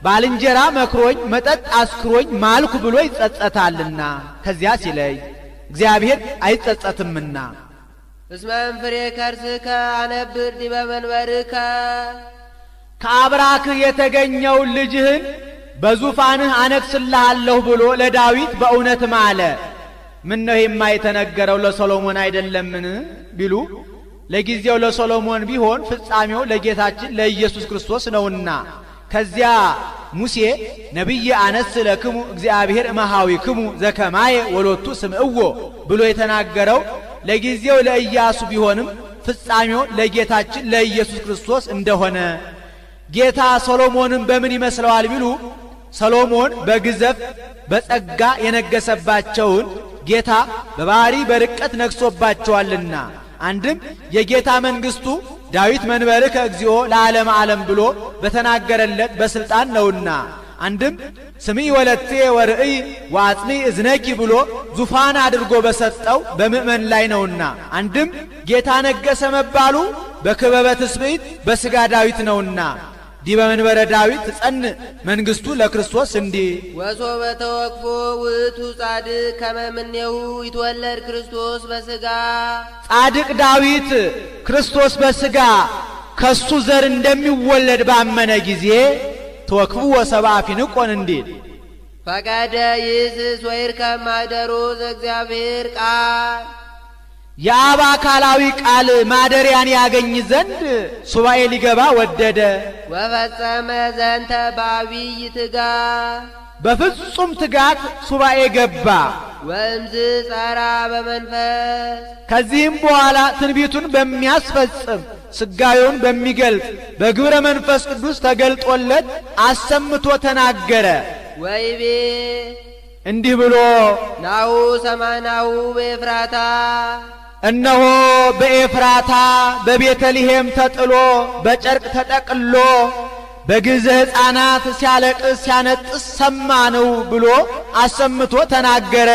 ባልንጀራ መክሮኝ መጠጥ አስክሮኝ ማልኩ ብሎ ይጸጸታልና ከዚያ ሲለይ እግዚአብሔር አይጸጸትምና እስመ እምፍሬ ከርስከ አነብር ዲበ መንበርከ ከአብራክህ የተገኘው ልጅህን በዙፋንህ አነግሥልሃለሁ ብሎ ለዳዊት በእውነት ማለ። ምን ነው የማይተነገረው ለሰሎሞን አይደለምን ቢሉ ለጊዜው ለሰሎሞን ቢሆን ፍጻሜው ለጌታችን ለኢየሱስ ክርስቶስ ነውና ከዚያ ሙሴ ነቢይ አነስ ለክሙ እግዚአብሔር እመሃዊክሙ ዘከማየ ወሎቱ ስምዕዎ ብሎ የተናገረው ለጊዜው ለኢያሱ ቢሆንም ፍጻሜው ለጌታችን ለኢየሱስ ክርስቶስ እንደሆነ ጌታ ሰሎሞንን በምን ይመስለዋል ቢሉ ሰሎሞን በግዘፍ በጸጋ የነገሰባቸውን ጌታ በባህሪ በርቀት ነግሶባቸዋልና አንድም የጌታ መንግስቱ ዳዊት መንበርከ እግዚኦ ለዓለም ዓለም ብሎ በተናገረለት በስልጣን ነውና አንድም ስሚ ወለቴ ወርእይ ወአጽኒ እዝነኪ ብሎ ዙፋን አድርጎ በሰጠው በምእመን ላይ ነውና አንድም ጌታ ነገሰ መባሉ በክበበ ትስብእት በሥጋ ዳዊት ነውና ዲበ መንበረ ዳዊት ጸን መንግስቱ ለክርስቶስ እንዲህ ወሶበ ተወክፎ ውእቱ ጻድቅ ከመ እምኔሁ ይትወለድ ክርስቶስ በሥጋ ጻድቅ ዳዊት ክርስቶስ በሥጋ ከሱ ዘር እንደሚወለድ ባመነ ጊዜ ተወክፉ ወሰብአ ፊንቆን እንዲል ፈቀደ ይእስስ ወይርከብ ማኅደሮ ዘእግዚአብሔር ቃል የአብ አካላዊ ቃል ማደሪያን ያገኝ ዘንድ ሱባኤ ሊገባ ወደደ። ወፈጸመ ዘንተ በዐቢይ ትጋት በፍጹም ትጋት ሱባኤ ገባ። ወእምዝ ጸራ በመንፈስ ከዚህም በኋላ ትንቢቱን በሚያስፈጽም ስጋዩን በሚገልጥ በግብረ መንፈስ ቅዱስ ተገልጦለት አሰምቶ ተናገረ። ወይቤ እንዲህ ብሎ ናሁ ሰማናሁ በኤፍራታ እነሆ በኤፍራታ በቤተልሔም ተጥሎ በጨርቅ ተጠቅሎ በግዘ ሕፃናት ሲያለቅስ ሲያነጥስ ሰማነው ብሎ አሰምቶ ተናገረ።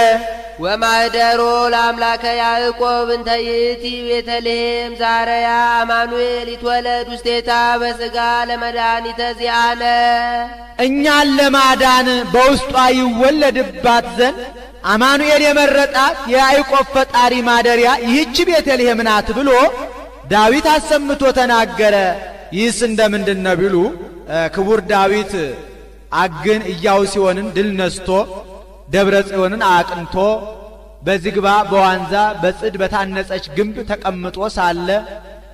ወማኅደሮ ለአምላከ ያዕቆብ እንተ ይእቲ ቤተልሔም ዛረያ አማኑኤል ይትወለድ ውስቴታ በሥጋ ለመድኃኒተ ዚአነ። እኛን ለማዳን በውስጧ ይወለድባት ዘንድ አማኑኤል የመረጣት የያዕቆብ ፈጣሪ ማደሪያ ይህች ቤተልሔም ናት ብሎ ዳዊት አሰምቶ ተናገረ። ይህስ እንደምንድነው ቢሉ ክቡር ዳዊት አግን ኢያቡስዮንን ድል ነስቶ ደብረ ጽዮንን አቅንቶ በዝግባ በዋንዛ በጽድ በታነጸች ግንብ ተቀምጦ ሳለ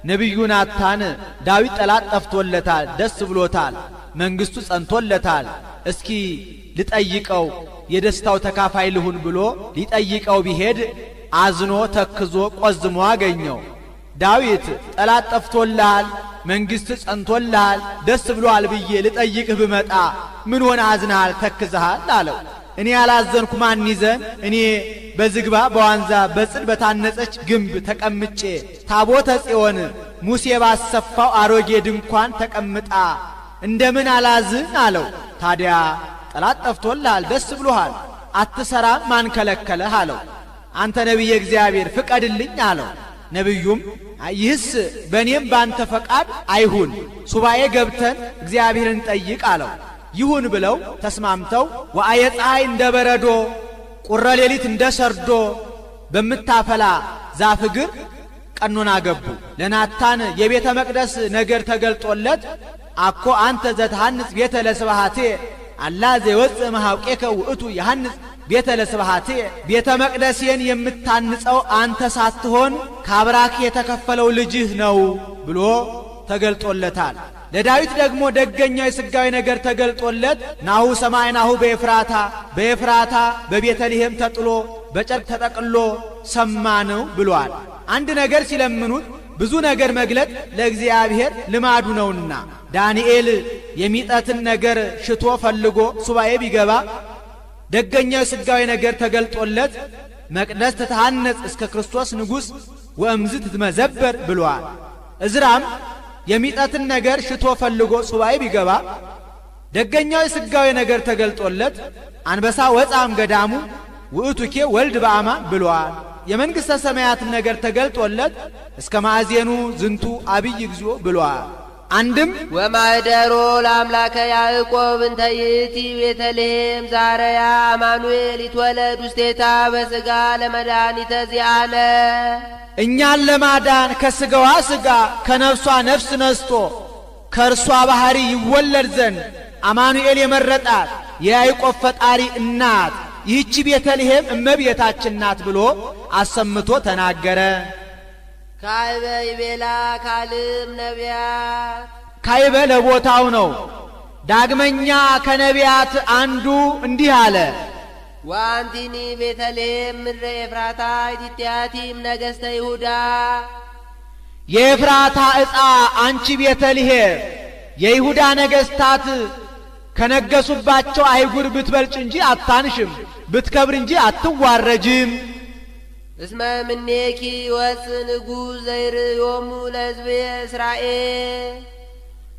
ነቢዩ ናታን ዳዊት ጠላት ጠፍቶለታል፣ ደስ ብሎታል፣ መንግስቱ ጸንቶለታል፣ እስኪ ልጠይቀው የደስታው ተካፋይ ልሁን ብሎ ሊጠይቀው ቢሄድ አዝኖ ተክዞ ቆዝሞ አገኘው። ዳዊት ጠላት ጠፍቶልሃል፣ መንግስት ጸንቶልሃል፣ ደስ ብሎሃል ብዬ ልጠይቅህ ብመጣ ምን ሆነ አዝነሃል ተክዘሃል አለው። እኔ ያላዘንኩ ማን ይዘን? እኔ በዝግባ በዋንዛ በጽድ በታነጸች ግንብ ተቀምጬ ታቦተ ጽዮን ሙሴ ባሰፋው አሮጌ ድንኳን ተቀምጣ እንደምን አላዝን አለው። ታዲያ ጠላት ጠፍቶልሃል፣ ደስ ብሎሃል፣ አትሰራም፣ ማን ከለከለህ አለው። አንተ ነቢየ እግዚአብሔር ፍቀድልኝ አለው። ነቢዩም ይህስ በእኔም ባንተ ፈቃድ አይሁን፣ ሱባኤ ገብተን እግዚአብሔርን ጠይቅ አለው። ይሁን ብለው ተስማምተው ወአየ ፀሐይ እንደ በረዶ ቁረ ሌሊት እንደ ሰርዶ በምታፈላ ዛፍ እግር ቀኖና ገቡ። ለናታን የቤተ መቅደስ ነገር ተገልጦለት አኮ አንተ ዘትሐንጽ ቤተ ለስብሐቴ አላ ዘይወፅእ መሐውቄከ ውእቱ የሐንጽ ቤተ ለስብሐቴ፣ ቤተ መቅደሴን የምታንጸው አንተ ሳትሆን ከአብራክ የተከፈለው ልጅህ ነው ብሎ ተገልጦለታል። ለዳዊት ደግሞ ደገኛው የሥጋዊ ነገር ተገልጦለት ናሁ ሰማዕናሁ በኤፍራታ፣ በኤፍራታ በቤተልሔም ተጥሎ በጨርቅ ተጠቅሎ ሰማነው ብሏል። አንድ ነገር ሲለምኑት ብዙ ነገር መግለጥ ለእግዚአብሔር ልማዱ ነውና ዳንኤል የሚጠትን ነገር ሽቶ ፈልጎ ሱባኤ ቢገባ ደገኛው የሥጋዊ ነገር ተገልጦለት መቅደስ ትታነጽ እስከ ክርስቶስ ንጉሥ ወእምዝ ትትመዘበር ብሏል። እዝራም የሚጠትን ነገር ሽቶ ፈልጎ ሱባኤ ቢገባ ደገኛው የሥጋዊ ነገር ተገልጦለት አንበሳ ወፃም ገዳሙ ውእቱኬ ወልድ በአማ ብሏል። የመንግሥተ ሰማያትን ነገር ተገልጦለት እስከ ማዕዜኑ ዝንቱ አብይ እግዚኦ ብሏል። አንድም ወማኅደሮ ለአምላከ ያዕቆብ እንተ ይእቲ ቤተልሔም ዛረያ አማኑኤል ይትወለድ ውስቴታ በሥጋ ለመድኃኒተ ዚአነ። እኛን ለማዳን ከሥጋዋ ሥጋ ከነፍሷ ነፍስ ነስቶ ከእርሷ ባሕሪ ይወለድ ዘንድ አማኑኤል የመረጣት የያዕቆብ ፈጣሪ እናት ይህች ቤተልሔም እመቤታችን ናት ብሎ አሰምቶ ተናገረ። ካይበ ይቤላ ካልም ነቢያት፣ ካይበ ለቦታው ነው። ዳግመኛ ከነቢያት አንዱ እንዲህ አለ። ዋንቲኒ ቤተልሔም ምድረ ኤፍራታ ኢቲትያቲም ነገሥተ ይሁዳ። የኤፍራታ ዕፃ አንቺ ቤተልሔም የይሁዳ ነገሥታት ከነገሱባቸው አይጉር ብትበልጭ እንጂ አታንሽም፣ ብትከብር እንጂ አትዋረጅም። እስመ ምኔኪ ወፅእ ንጉሥ ዘይርእዮሙ ለሕዝቤ እስራኤል፣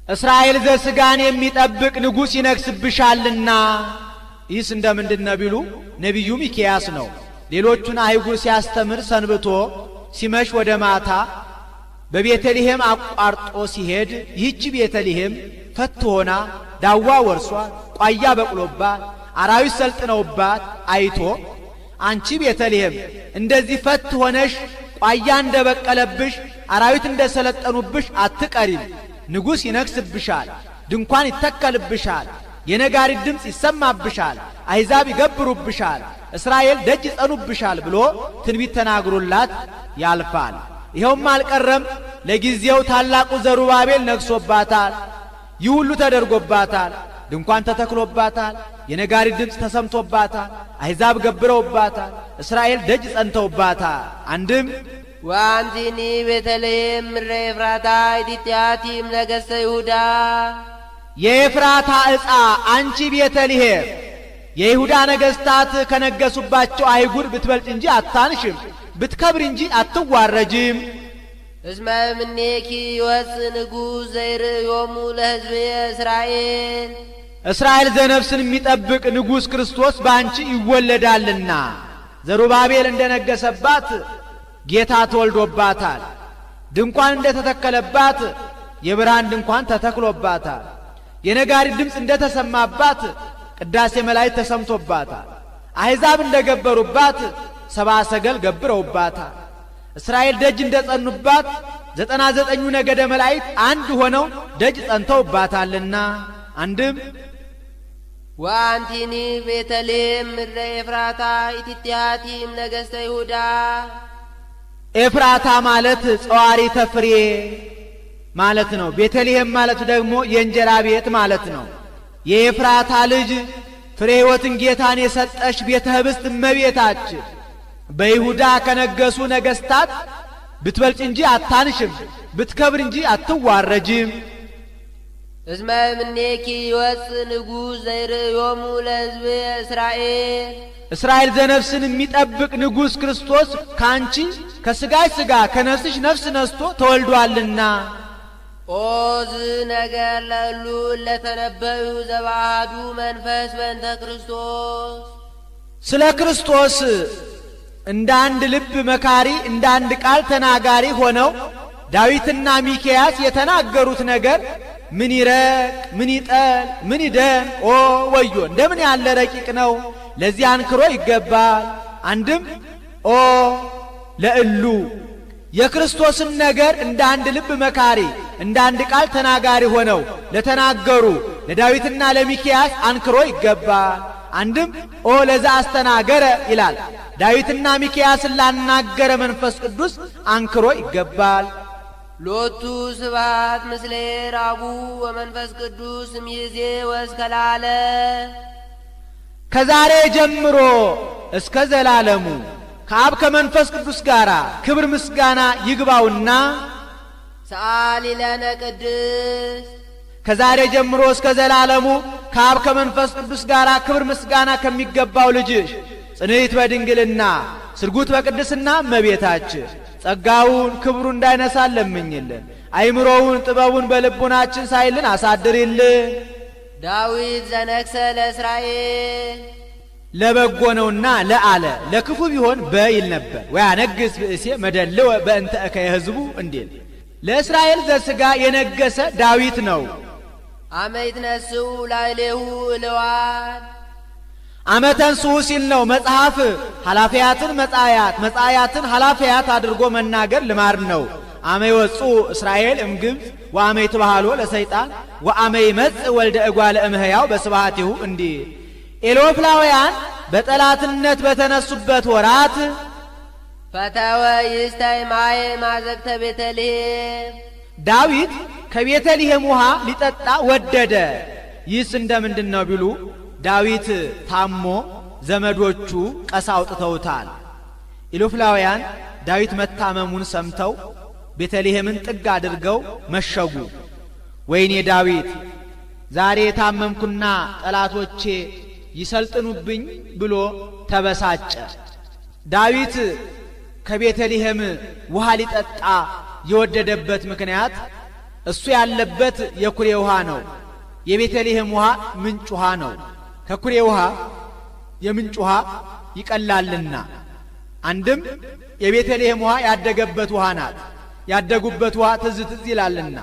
እስራኤል ዘሥጋን የሚጠብቅ ንጉሥ ይነግስብሻልና። ይህስ እንደምንድነው ቢሉ ነቢዩ ሚክያስ ነው። ሌሎቹን አይጉር ሲያስተምር ሰንብቶ ሲመሽ ወደ ማታ በቤተልሔም አቋርጦ ሲሄድ ይህች ቤተልሔም ፈት ሆና ዳዋ ወርሷት ቋያ በቅሎባት አራዊት ሰልጥነውባት አይቶ አንቺ ቤተልሔም እንደዚህ ፈት ሆነሽ ቋያ እንደበቀለብሽ አራዊት እንደሰለጠኑብሽ አትቀሪም። ንጉሥ ይነግስብሻል፣ ድንኳን ይተከልብሻል፣ የነጋሪት ድምፅ ይሰማብሻል፣ አሕዛብ ይገብሩብሻል፣ እስራኤል ደጅ ይጸኑብሻል ብሎ ትንቢት ተናግሮላት ያልፋል። ይኸውም አልቀረም፣ ለጊዜው ታላቁ ዘሩባቤል ነግሶባታል። ይህ ሁሉ ተደርጎባታል። ድንኳን ተተክሎባታል፣ የነጋሪት ድምፅ ተሰምቶባታል፣ አሕዛብ ገብረውባታል፣ እስራኤል ደጅ ጸንተውባታል። አንድም ዋንቲኒ ቤተልሔም ምድረ ኤፍራታ ኢቲትያቲም ነገሥተ ይሁዳ። የኤፍራታ ዕፃ አንቺ ቤተልሔም የይሁዳ ነገሥታት ከነገሱባቸው አይጉር ብትበልጥ እንጂ አታንሽም፣ ብትከብር እንጂ አትዋረጅም። እስመ ምኔኪ ይወፅእ ንጉሥ ዘይርእዮሙ ለሕዝቤ እስራኤል፣ እስራኤል ዘነፍስን የሚጠብቅ ንጉሥ ክርስቶስ በአንቺ ይወለዳልና። ዘሩባቤል እንደነገሰባት ጌታ ተወልዶባታል። ድንኳን እንደተተከለባት የብርሃን ድንኳን ተተክሎባታል። የነጋሪት ድምፅ እንደተሰማባት ቅዳሴ መላእክት ተሰምቶባታል። አሕዛብ እንደገበሩባት ሰብአ ሰገል ገብረውባታል። እስራኤል ደጅ እንደጸኑባት 99ኙ ነገደ መላእክት አንድ ሆነው ደጅ ጸንተውባታልና። አንድም ወአንቲኒ ቤተልሔም ምድረ ኤፍራታ ኢቲትያቲም ነገሥተ ይሁዳ። ኤፍራታ ማለት ጸዋሪተ ፍሬ ማለት ነው። ቤተልሔም ማለት ደግሞ የእንጀራ ቤት ማለት ነው። የኤፍራታ ልጅ ፍሬ ሕይወትን ጌታን የሰጠሽ ቤተ ኅብስት እመቤታችን በይሁዳ ከነገሱ ነገሥታት ብትበልጭ እንጂ አታንሽም፣ ብትከብር እንጂ አትዋረጅም። እስመ እምኔኪ ይወፅእ ንጉሥ ዘይርእዮሙ ለሕዝብ እስራኤል። እስራኤል ዘነፍስን የሚጠብቅ ንጉሥ ክርስቶስ ካንቺ ከሥጋሽ ሥጋ ከነፍስሽ ነፍስ ነስቶ ተወልዷልና። ኦዝ ነገር ለሉ ለተነበዩ ዘባሃዱ መንፈስ በእንተ ክርስቶስ። ስለ ክርስቶስ እንደ አንድ ልብ መካሪ እንደ አንድ ቃል ተናጋሪ ሆነው ዳዊትና ሚክያስ የተናገሩት ነገር ምን ይረቅ ምን ይጠል ምን ይደን ኦ ወዮ እንደምን ያለ ረቂቅ ነው! ለዚህ አንክሮ ይገባል። አንድም ኦ ለእሉ የክርስቶስን ነገር እንደ አንድ ልብ መካሪ እንደ አንድ ቃል ተናጋሪ ሆነው ለተናገሩ ለዳዊትና ለሚክያስ አንክሮ ይገባል። አንድም ኦ ለዛ አስተናገረ ይላል። ዳዊትና ሚክያስን ላናገረ መንፈስ ቅዱስ አንክሮ ይገባል። ሎቱ ስብሐት ምስለ አቡ ወመንፈስ ቅዱስ እምይእዜ ወእስከ ለዓለም። ከዛሬ ጀምሮ እስከ ዘላለሙ ከአብ ከመንፈስ ቅዱስ ጋር ክብር ምስጋና ይግባውና ሰአሊ ለነ ቅድስት። ከዛሬ ጀምሮ እስከ ዘላለሙ ከአብ ከመንፈስ ቅዱስ ጋር ክብር ምስጋና ከሚገባው ልጅሽ ጽንዕት በድንግልና ስርጉት በቅድስና እመቤታችን ጸጋውን ክብሩ እንዳይነሳን ለምኝልን። አይምሮውን ጥበቡን በልቡናችን ሳይልን አሳድሪልን። ዳዊት ዘነግሠ ለእስራኤል ለበጎ ነውና ለአለ ለክፉ ቢሆን በይል ነበር። ወያነግሥ ብእሴ መደልወ በእንተ እከየ ሕዝቡ እንዲል ለእስራኤል ዘሥጋ የነገሰ ዳዊት ነው። አመ ይትነሥኡ ላዕሌሁ እልዋን። አመ ተንሥኡ ሲል ነው መጽሐፍ ኃላፊያትን መጻያት መጻያትን ኃላፊያት አድርጎ መናገር ልማድ ነው። አመ ይወጽኡ እስራኤል እምግብፅ ወአመ ይትባሃሎ ለሰይጣን ወአመ ይመጽእ ወልደ እጓለ እምሕያው በስብሐቲሁ እንዲል ኤሎፍላውያን በጠላትነት በተነሱበት ወራት ፈተወ ይስታይ ማየ ማዘግተ ቤተልሔም። ዳዊት ከቤተልሔም ውሃ ሊጠጣ ወደደ። ይህስ እንደምንድን ነው ቢሉ ዳዊት ታሞ ዘመዶቹ ቀሳ አውጥተውታል። ኢሎፍላውያን ዳዊት መታመሙን ሰምተው ቤተልሔምን ጥግ አድርገው መሸጉ። ወይኔ ዳዊት ዛሬ ታመምኩና ጠላቶቼ ይሰልጥኑብኝ ብሎ ተበሳጨ። ዳዊት ከቤተልሔም ውሃ ሊጠጣ የወደደበት ምክንያት እሱ ያለበት የኩሬ ውሃ ነው። የቤተልሔም ውሃ ምንጭ ውሃ ነው። ከኩሬ ውሃ የምንጭ ውሃ ይቀላልና። አንድም የቤተልሔም ውሃ ያደገበት ውሃ ናት። ያደጉበት ውሃ ትዝ ትዝ ይላልና።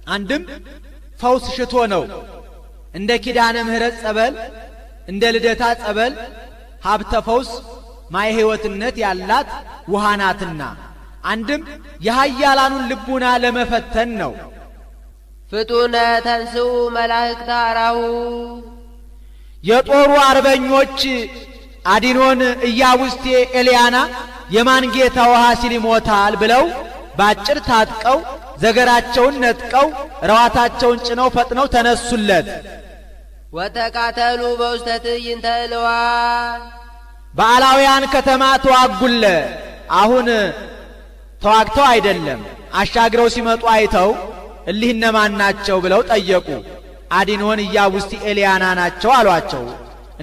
አንድም ፈውስ ሽቶ ነው። እንደ ኪዳነ ምሕረት ጸበል እንደ ልደታ ጸበል ሀብተ ፈውስ ማየ ሕይወትነት ያላት ውሃ ናትና። አንድም የኃያላኑን ልቡና ለመፈተን ነው። ፍጡነ ተንሥኡ መላእክተ አራሁ። የጦሩ አርበኞች አዲኖን፣ ኢያቡስቴ፣ ኤልያና የማን ጌታ ውሃ ሲል ይሞታል ብለው ባጭር ታጥቀው ዘገራቸውን ነጥቀው ረዋታቸውን ጭነው ፈጥነው ተነሱለት። ወተቃተሉ በውስተ ትዕይንተ እልዋን። በአላውያን ከተማ ተዋጉለ። አሁን ተዋግተው አይደለም አሻግረው ሲመጡ አይተው እሊህ እነማን ናቸው ብለው ጠየቁ። አዲኖን፣ ኢያቡስቲ፣ ኤልያና ናቸው አሏቸው።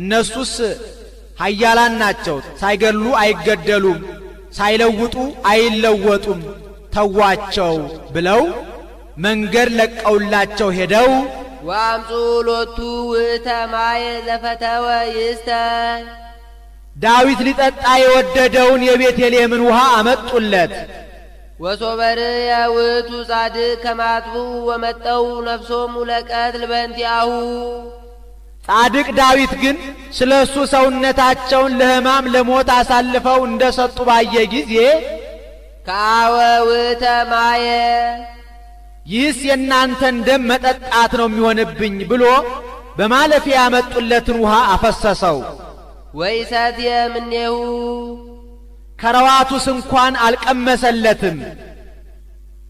እነሱስ ኃያላን ናቸው፣ ሳይገሉ አይገደሉም፣ ሳይለውጡ አይለወጡም፣ ተዋቸው ብለው መንገድ ለቀውላቸው ሄደው ወአምፁ ሎቱ ውእተ ማየ ዘፈተወ ይስተይ። ዳዊት ሊጠጣ የወደደውን የቤተልሔምን ውሃ አመጡለት። ወሶበር የውቱ ጻድቅ ከማጥቡ ወመጠው ነፍሶሙ ለቀትል በእንቲአሁ። ጻድቅ ዳዊት ግን ስለ እሱ ሰውነታቸውን ለሕማም ለሞት አሳልፈው እንደ ሰጡ ባየ ጊዜ ከአወ ውእተ ማየ ይህስ የእናንተን ደም መጠጣት ነው የሚሆንብኝ ብሎ በማለፊያ ያመጡለትን ውሃ አፈሰሰው። ወኢሰትየ እምኔሁ ከረዋቱስ እንኳን አልቀመሰለትም።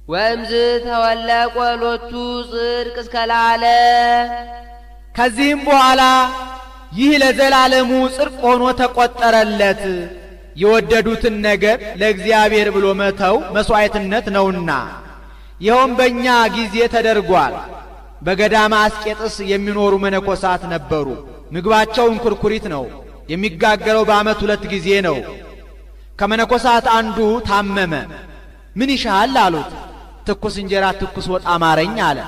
ወእምዝ ተወለቆ ሎቱ ጽድቅ እስከ ላለ ከዚህም በኋላ ይህ ለዘላለሙ ጽድቅ ሆኖ ተቆጠረለት። የወደዱትን ነገር ለእግዚአብሔር ብሎ መተው መሥዋዕትነት ነውና። ይኸውም በእኛ ጊዜ ተደርጓል። በገዳመ አስቄጥስ የሚኖሩ መነኮሳት ነበሩ። ምግባቸው እንኩርኩሪት ነው። የሚጋገረው በዓመት 2 ጊዜ ነው። ከመነኮሳት አንዱ ታመመ። ምን ይሻል አሉት። ትኩስ እንጀራ ትኩስ ወጥ አማረኝ አለ።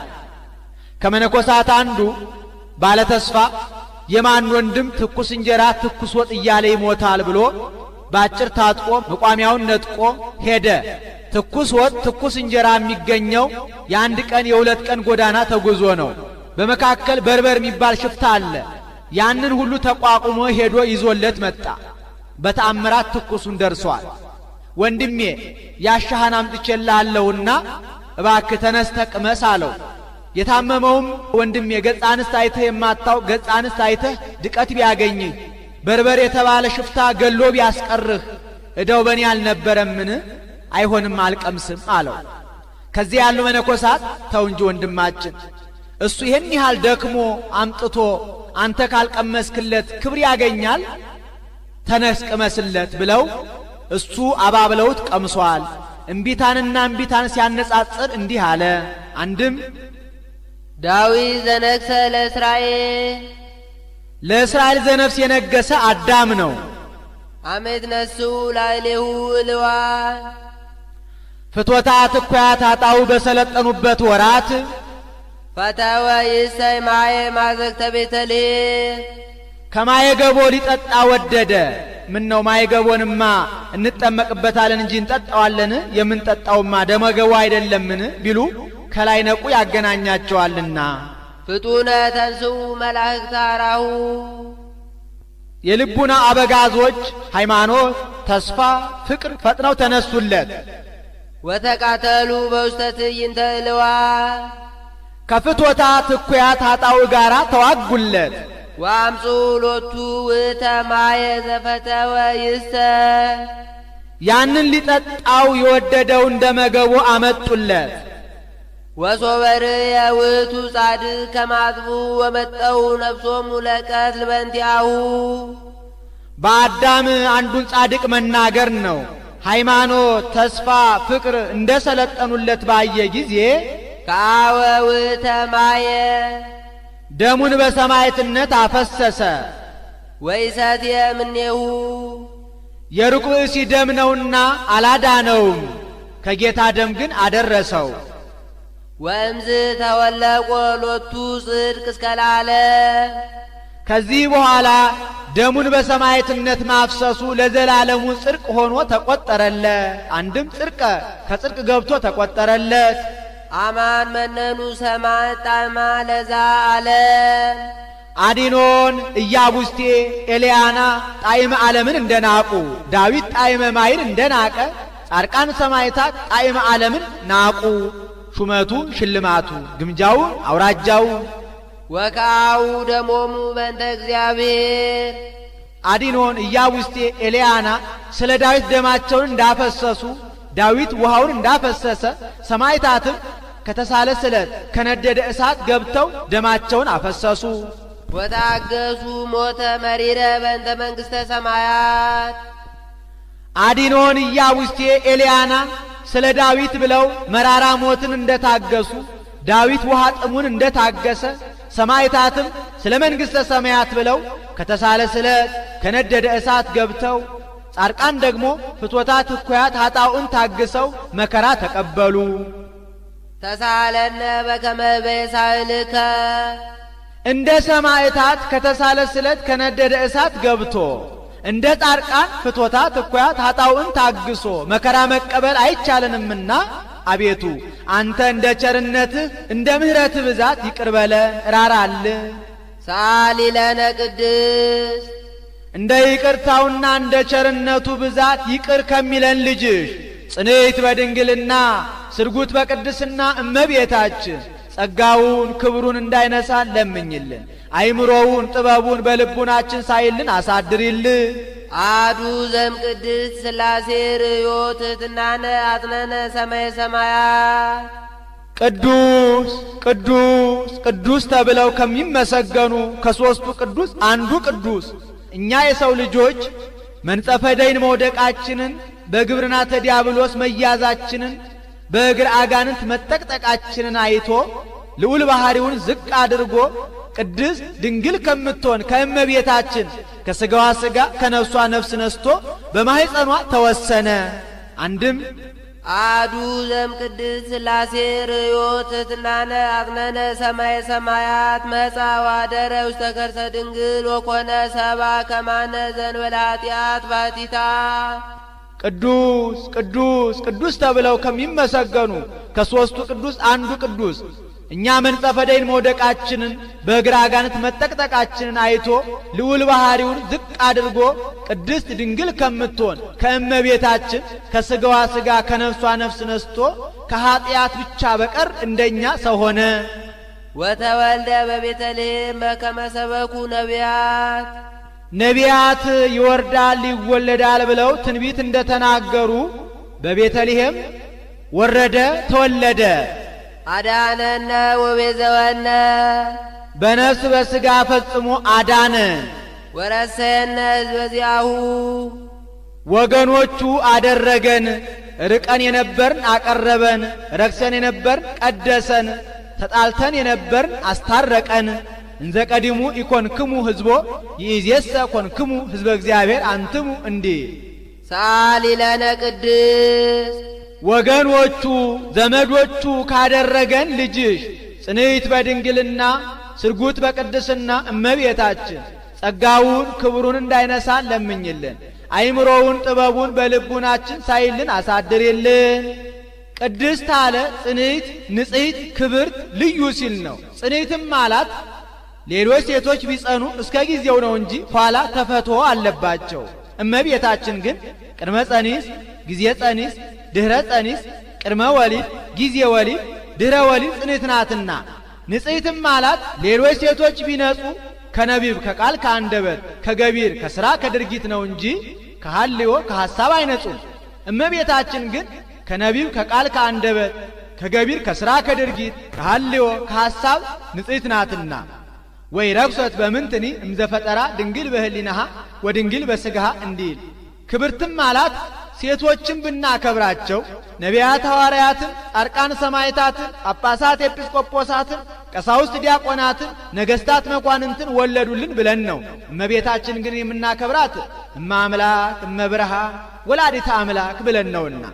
ከመነኮሳት አንዱ ባለ ተስፋ የማን ወንድም ትኩስ እንጀራ ትኩስ ወጥ እያለ ይሞታል ብሎ ባጭር ታጥቆ መቋሚያውን ነጥቆ ሄደ። ትኩስ ወጥ ትኩስ እንጀራ የሚገኘው የ1 ቀን የ2 ቀን ጎዳና ተጉዞ ነው። በመካከል በርበር የሚባል ሽፍታ አለ። ያንን ሁሉ ተቋቁሞ ሄዶ ይዞለት መጣ። በተአምራት ትኩሱን ደርሷል። ወንድሜ ያሻህን አምጥቼልሃለሁና እባክህ ተነስተህ ቅመስ አለው። የታመመውም ወንድሜ ገጸ አንስት አይተህ የማታውቅ ገጸ አንስት አይተህ ድቀት ቢያገኝህ በርበር የተባለ ሽፍታ ገሎ ቢያስቀርህ እዳው በእኔ አልነበረምን? አይሆንም አልቀምስም አለው። ከዚህ ያሉ መነኮሳት ተው እንጂ ወንድማችን እሱ ይህን ያህል ደክሞ አምጥቶ አንተ ካልቀመስክለት ክብር ያገኛል፣ ተነስ ቅመስለት ብለው እሱ አባብለውት ቀምሷል። እምቢታንና እምቢታን ሲያነጻጽር እንዲህ አለ። አንድም ዳዊት ዘነግሠ ለእስራኤል ለእስራኤል ዘነፍስ የነገሰ አዳም ነው። አመት ነሱ ላዕሌሁ እልዋ ፍትወታት እኩያት አጣው በሰለጠኑበት ወራት ፈተወ ይእሰይ ማየ ማዘግተ ቤተልሔም ከማየ ገቦ ሊጠጣ ወደደ። ምን ነው ማየ ገቦንማ እንጠመቅበታለን እንጂ እንጠጣዋለን? የምንጠጣውማ ደመ ገቦ አይደለምን ቢሉ ከላይ ነቁ ያገናኛቸዋልና። ፍጡነ ተንሥኡ መላእክተ አራሁ የልቡና አበጋዞች ሃይማኖት፣ ተስፋ፣ ፍቅር ፈጥነው ተነሱለት። ወተቃተሉ በውስተ ትዕይንተ እልዋ ከፍትወታት እኩያት ኃጣው ጋራ ተዋጉለት። ወአምፁ ሎቱ ውእተ ማየ ዘፈተወ ይእሰ ያንን ሊጠጣው የወደደው እንደ መገቡ አመጡለት። ወሶበር የውእቱ ጻድቅ ከማጥቡ ወመጠው ነፍሶሙ ለቀትል በእንቲአሁ በአዳም አንዱን ጻድቅ መናገር ነው። ሃይማኖት፣ ተስፋ፣ ፍቅር እንደ ሰለጠኑለት ባየ ጊዜ ከአወ ውእተ ማየ ደሙን በሰማዕትነት አፈሰሰ። ወኢሰትየ እምኔሁ የሩቅ ብእሲ ደም ነውና አላዳነውም፣ ከጌታ ደም ግን አደረሰው። ወእምዝ ተወለቆ ሎቱ ጽድቅ እስከ ለዓለም ከዚህ በኋላ ደሙን በሰማዕትነት ማፍሰሱ ለዘላለሙ ጽድቅ ሆኖ ተቆጠረለት። አንድም ጽድቀ ከጽድቅ ገብቶ ተቆጠረለት። አማን መነኑ ሰማዕት ጣዕማ ለዛ ዓለም አዲኖን፣ ኢያቡስቴ፣ ኤልያና ጣዕመ ዓለምን እንደናቁ ዳዊት ጣዕመ ማይን እንደናቀ ጻድቃን ሰማዕታት ጣዕመ ዓለምን ናቁ። ሹመቱ፣ ሽልማቱ፣ ግምጃው፣ አውራጃው ወካው ደሞሙ በእንተ እግዚአብሔር አዲኖን፣ ኢያቡስቴ፣ ኤልያና ስለ ዳዊት ደማቸውን እንዳፈሰሱ ዳዊት ውሃውን እንዳፈሰሰ ሰማዕታትም ከተሳለ ስለት ከነደደ እሳት ገብተው ደማቸውን አፈሰሱ። ወታገሱ ሞተ መሪረ በእንተ መንግሥተ ሰማያት አዲኖን፣ ኢያቡስቴ፣ ኤልያና ስለ ዳዊት ብለው መራራ ሞትን እንደታገሱ ዳዊት ውሃ ጥሙን እንደታገሰ ሰማዕታትም ስለ መንግሥተ ሰማያት ብለው ከተሳለ ስለት ከነደደ እሳት ገብተው ጻድቃን ደግሞ ፍትወታት እኩያት ኃጣውእን ታግሰው መከራ ተቀበሉ። ተሳለነ በከመ በየሳህልከ እንደ ሰማዕታት ከተሳለ ስለት ከነደደ እሳት ገብቶ እንደ ጻድቃን ፍቶታት እኩያት ኃጣውዕን ታግሶ መከራ መቀበል አይቻለንምና አቤቱ አንተ እንደ ቸርነትህ እንደ ምሕረትህ ብዛት ይቅር በለን ራራልን። ሰአሊ ለነ ቅድስት እንደ ይቅርታውና እንደ ቸርነቱ ብዛት ይቅር ከሚለን ልጅሽ ጽንዕት በድንግልና ስርጉት በቅድስና እመቤታችን ጸጋውን ክብሩን እንዳይነሳን ለምኝልን። አይምሮውን ጥበቡን በልቡናችን ሳይልን አሳድሪልን። አዱ ዘም ቅድስት ሥላሴ ርእዮት ትሕትናነ አጥነነ ሰማየ ሰማያት ቅዱስ ቅዱስ ቅዱስ ተብለው ከሚመሰገኑ ከሦስቱ ቅዱስ አንዱ ቅዱስ እኛ የሰው ልጆች መንጸፈ ደይን መውደቃችንን በግብርናተ ዲያብሎስ መያዛችንን በእግር አጋንንት መጠቅጠቃችንን አይቶ ልዑል ባሕሪውን ዝቅ አድርጎ ቅድስት ድንግል ከምትሆን ከእመቤታችን ከሥጋዋ ሥጋ ከነፍሷ ነፍስ ነስቶ በማኅፀኗ ተወሰነ። አንድም አዱ ዘም ቅድስት ሥላሴ ርእዮት ትሕትናነ አጥነነ ሰማየ ሰማያት መጻ ወአደረ ውስተ ከርሰ ድንግል ወኮነ ሰብአ ከማነ ዘእንበለ ኃጢአት ባሕቲታ ቅዱስ ቅዱስ ቅዱስ ተብለው ከሚመሰገኑ ከሦስቱ ቅዱስ አንዱ ቅዱስ እኛ መንጸፈ ደይን መውደቃችንን በእግር አጋንንት መጠቅጠቃችንን አይቶ ልዑል ባሕሪውን ዝቅ አድርጎ ቅድስት ድንግል ከምትሆን ከእመቤታችን ከሥጋዋ ሥጋ ከነፍሷ ነፍስ ነስቶ ከኀጢአት ብቻ በቀር እንደኛ ሰው ሆነ። ወተወልደ በቤተልሔም በከመ ሰበኩ ነቢያት ነቢያት ይወርዳል ይወለዳል ብለው ትንቢት እንደተናገሩ በቤተልሔም ወረደ ተወለደ። አዳነነ ወቤዘወነ በነፍስ በሥጋ ፈጽሞ አዳነን። ወረሰየነ ሕዝበ ዚአሁ ወገኖቹ አደረገን። ርቀን የነበርን አቀረበን፣ ረክሰን የነበርን ቀደሰን፣ ተጣልተን የነበርን አስታረቀን። እንዘ ቀዲሙ ኢኮንክሙ ሕዝቦ ይእዜሰ ኮንክሙ ሕዝበ እግዚአብሔር አንትሙ እንዲል ሰአሊ ለነ ቅድስት ወገኖቹ ዘመዶቹ ካደረገን ልጅሽ ጽንዕት በድንግልና ስርጉት በቅድስና እመቤታችን ጸጋውን ክብሩን እንዳይነሳን ለምኝልን። አይምሮውን ጥበቡን በልቡናችን ሳይልን አሳድሪልን። ቅድስት አለ ጽንዕት ንጽሕት ክብርት ልዩ ሲል ነው። ጽንዕትም አላት ሌሎች ሴቶች ቢጸኑ እስከ ጊዜው ነው እንጂ ኋላ ተፈትሖ አለባቸው። እመቤታችን ግን ቅድመ ጸኒስ ጊዜ ጸኒስ ድህረ ጸኒስ ቅድመ ወሊድ ጊዜ ወሊድ ድህረ ወሊድ ጽንዕት ናትና። ንጽሕትም አላት ሌሎች ሴቶች ቢነጹ ከነቢብ ከቃል ከአንደበት ከገቢር ከሥራ ከድርጊት ነው እንጂ ከሐልዮ ከሐሳብ አይነጹም። እመቤታችን ግን ከነቢብ ከቃል ከአንደበት ከገቢር ከሥራ ከድርጊት ከሐልዮ ከሐሳብ ንጽሕት ናትና። ወይ ረክሶት በምንትኒ እምዘፈጠራ ድንግል በህሊናሃ ወድንግል በሥጋሃ እንዲል ክብርትም አላት ሴቶችን ብናከብራቸው ነቢያት ሐዋርያትን ጻድቃን ሰማዕታትን ጳጳሳት ኤጲስቆጶሳትን ቀሳውስት ዲያቆናትን ነገሥታት መኳንንትን ወለዱልን ብለን ነው። እመቤታችን ግን የምናከብራት እመ አምላክ እመ ብርሃን ወላዲተ አምላክ ብለን ነውና።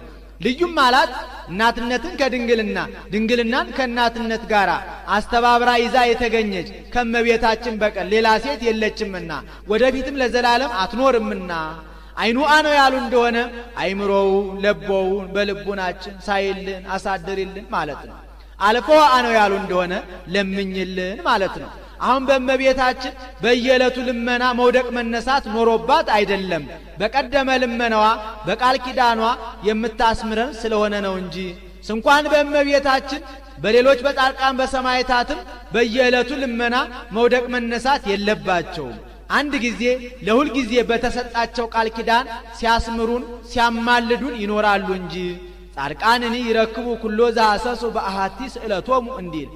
ልዩም አላት እናትነትን ከድንግልና ድንግልናን ከእናትነት ጋር አስተባብራ ይዛ የተገኘች ከእመቤታችን በቀር ሌላ ሴት የለችምና ወደፊትም ለዘላለም አትኖርምና። አይኑአ ነው ያሉ እንደሆነ አይምሮውን ለቦውን በልቡናችን ሳይልን አሳድሪልን ማለት ነው። አልፎአ ነው ያሉ እንደሆነ ለምኝልን ማለት ነው። አሁን በእመቤታችን በየዕለቱ ልመና መውደቅ መነሳት ኖሮባት አይደለም። በቀደመ ልመናዋ በቃል ኪዳኗ የምታስምረን ስለሆነ ነው እንጂ ስንኳን በእመቤታችን በሌሎች በጻድቃን በሰማዕታትም በየዕለቱ ልመና መውደቅ መነሳት የለባቸውም። አንድ ጊዜ ለሁል ጊዜ በተሰጣቸው ቃል ኪዳን ሲያስምሩን ሲያማልዱን ይኖራሉ እንጂ ጻድቃንኒ ይረክቡ ኩሎ ዘሐሰሱ በአሐቲ ስእለቶሙ እንዲል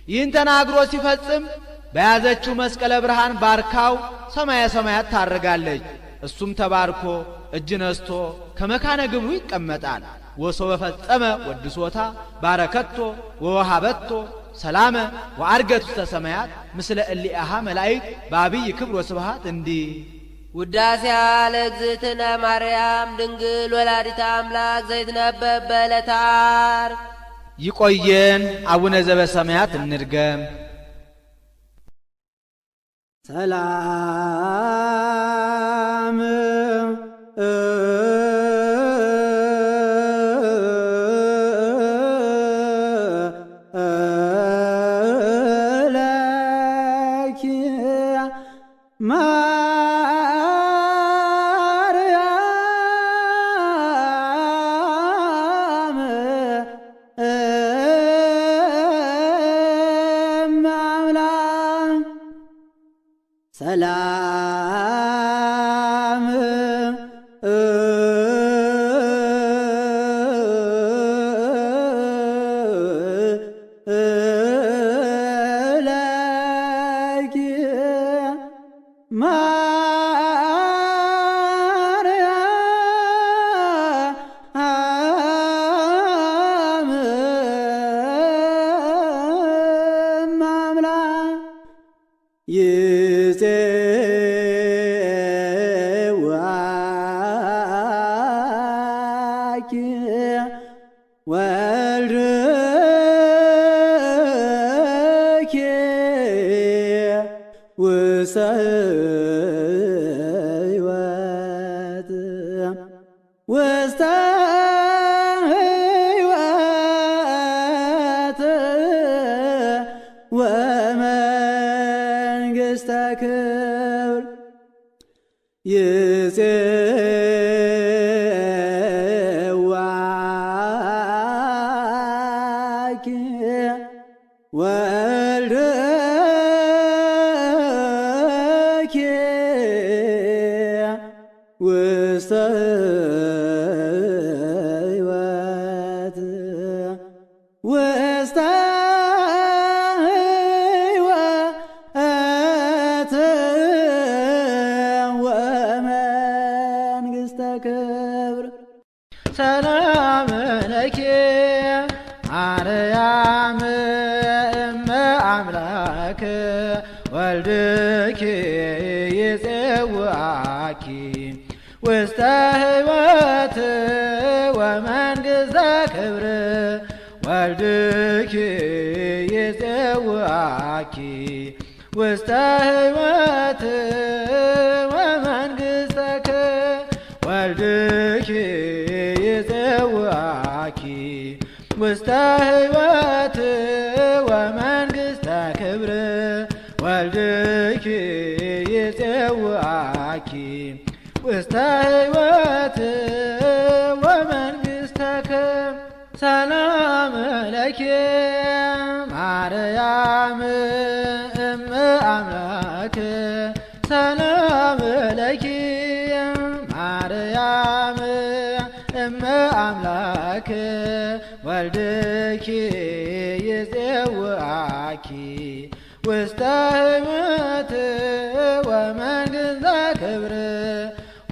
ይህን ተናግሮ ሲፈጽም በያዘችው መስቀለ ብርሃን ባርካው ሰማየ ሰማያት ታርጋለች። እሱም ተባርኮ እጅ ነስቶ ከመካነ ግብሩ ይቀመጣል። ወሶበ ፈጸመ ወድሶታ ባረከቶ ወወሃበቶ ሰላመ ወአርገት ውስተ ሰማያት ምስለ እሊአሃ መላእክት በአብይ ክብር ወስብሐት እንዲህ ውዳሴያ ለእግዝእትነ ማርያም ድንግል ወላዲተ አምላክ ዘይትነበብ በዕለተ ዓርብ። ይቆየን። አቡነ ዘበሰማያት እንድገም። ሰላም ሰላም ለኪ ማርያም አምላክ ይፄዋኪ ወልድኪ ውስተ ሕይወት ውስተ ሕይወት ወመንግሥተ ክብር ይፄዋኪ ወልድኪ ውስተ ሕይወት ውስተ ሕይወት ወመንግሥተ ክብር ሰላም ለኪ ማርያም እመ አምላክ ወልድኪ ይፄዋኪ ውስተ ሕይወት ወመንግሥተ ክብር ወልድኪ ይፄዋኪ ውስተ ሕይወት ወመንግሥተ ክብር ወልድኪ ይፄዋኪ ውስተ ሕይወት ወመንግሥተ ክብር ወልድኪ ይፄዋኪ ውስተ ሕይወት ወመንግሥተ ክብር ሰላም ለኪ ማርያም እመ አምላክ ሰላም ለኪ ማርያም እመ አምላክ ወልድኪ ይፄዋኪ ውስተ ሕይወት ወመንግሥተ ክብር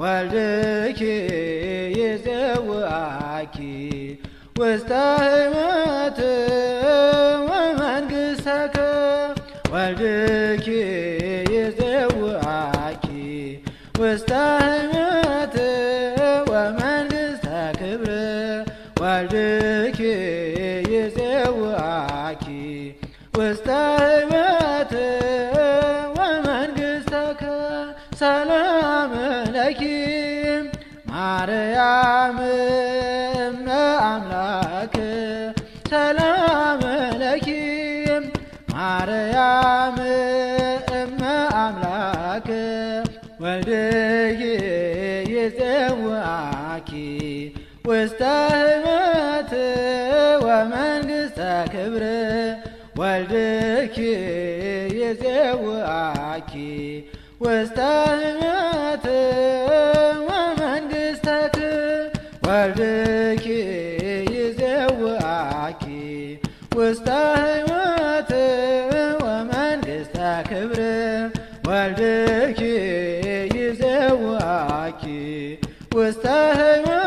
ወልድኪ ይፄዋኪ ውስተ ሕይወት ወመንግሥተ ክብር ወልድኪ ይፄዋኪ ውስተ ሕይወት ወመንግሥተ ክብር ወልድኪ ይፄዋኪ ውስተ ሕይወት ወመንግሥተ ክብር ሰላም ለኪ ማርያም እመ አምላክ ሰላም ለኪ ማርያም እመ አምላክ ወልድኪ ይፄዋኪ ውስተ ሕይወት ወመንግሥተ ክብር ወልድኪ ይፄዋኪ ውስተ ሕይወት ወመንግሥተ ክብር ወልድኪ ይፄዋኪ ውስተ ሕይወት ወመንግሥተ ክብር ወልድኪ ይፄዋኪ ውስተ ሕይወት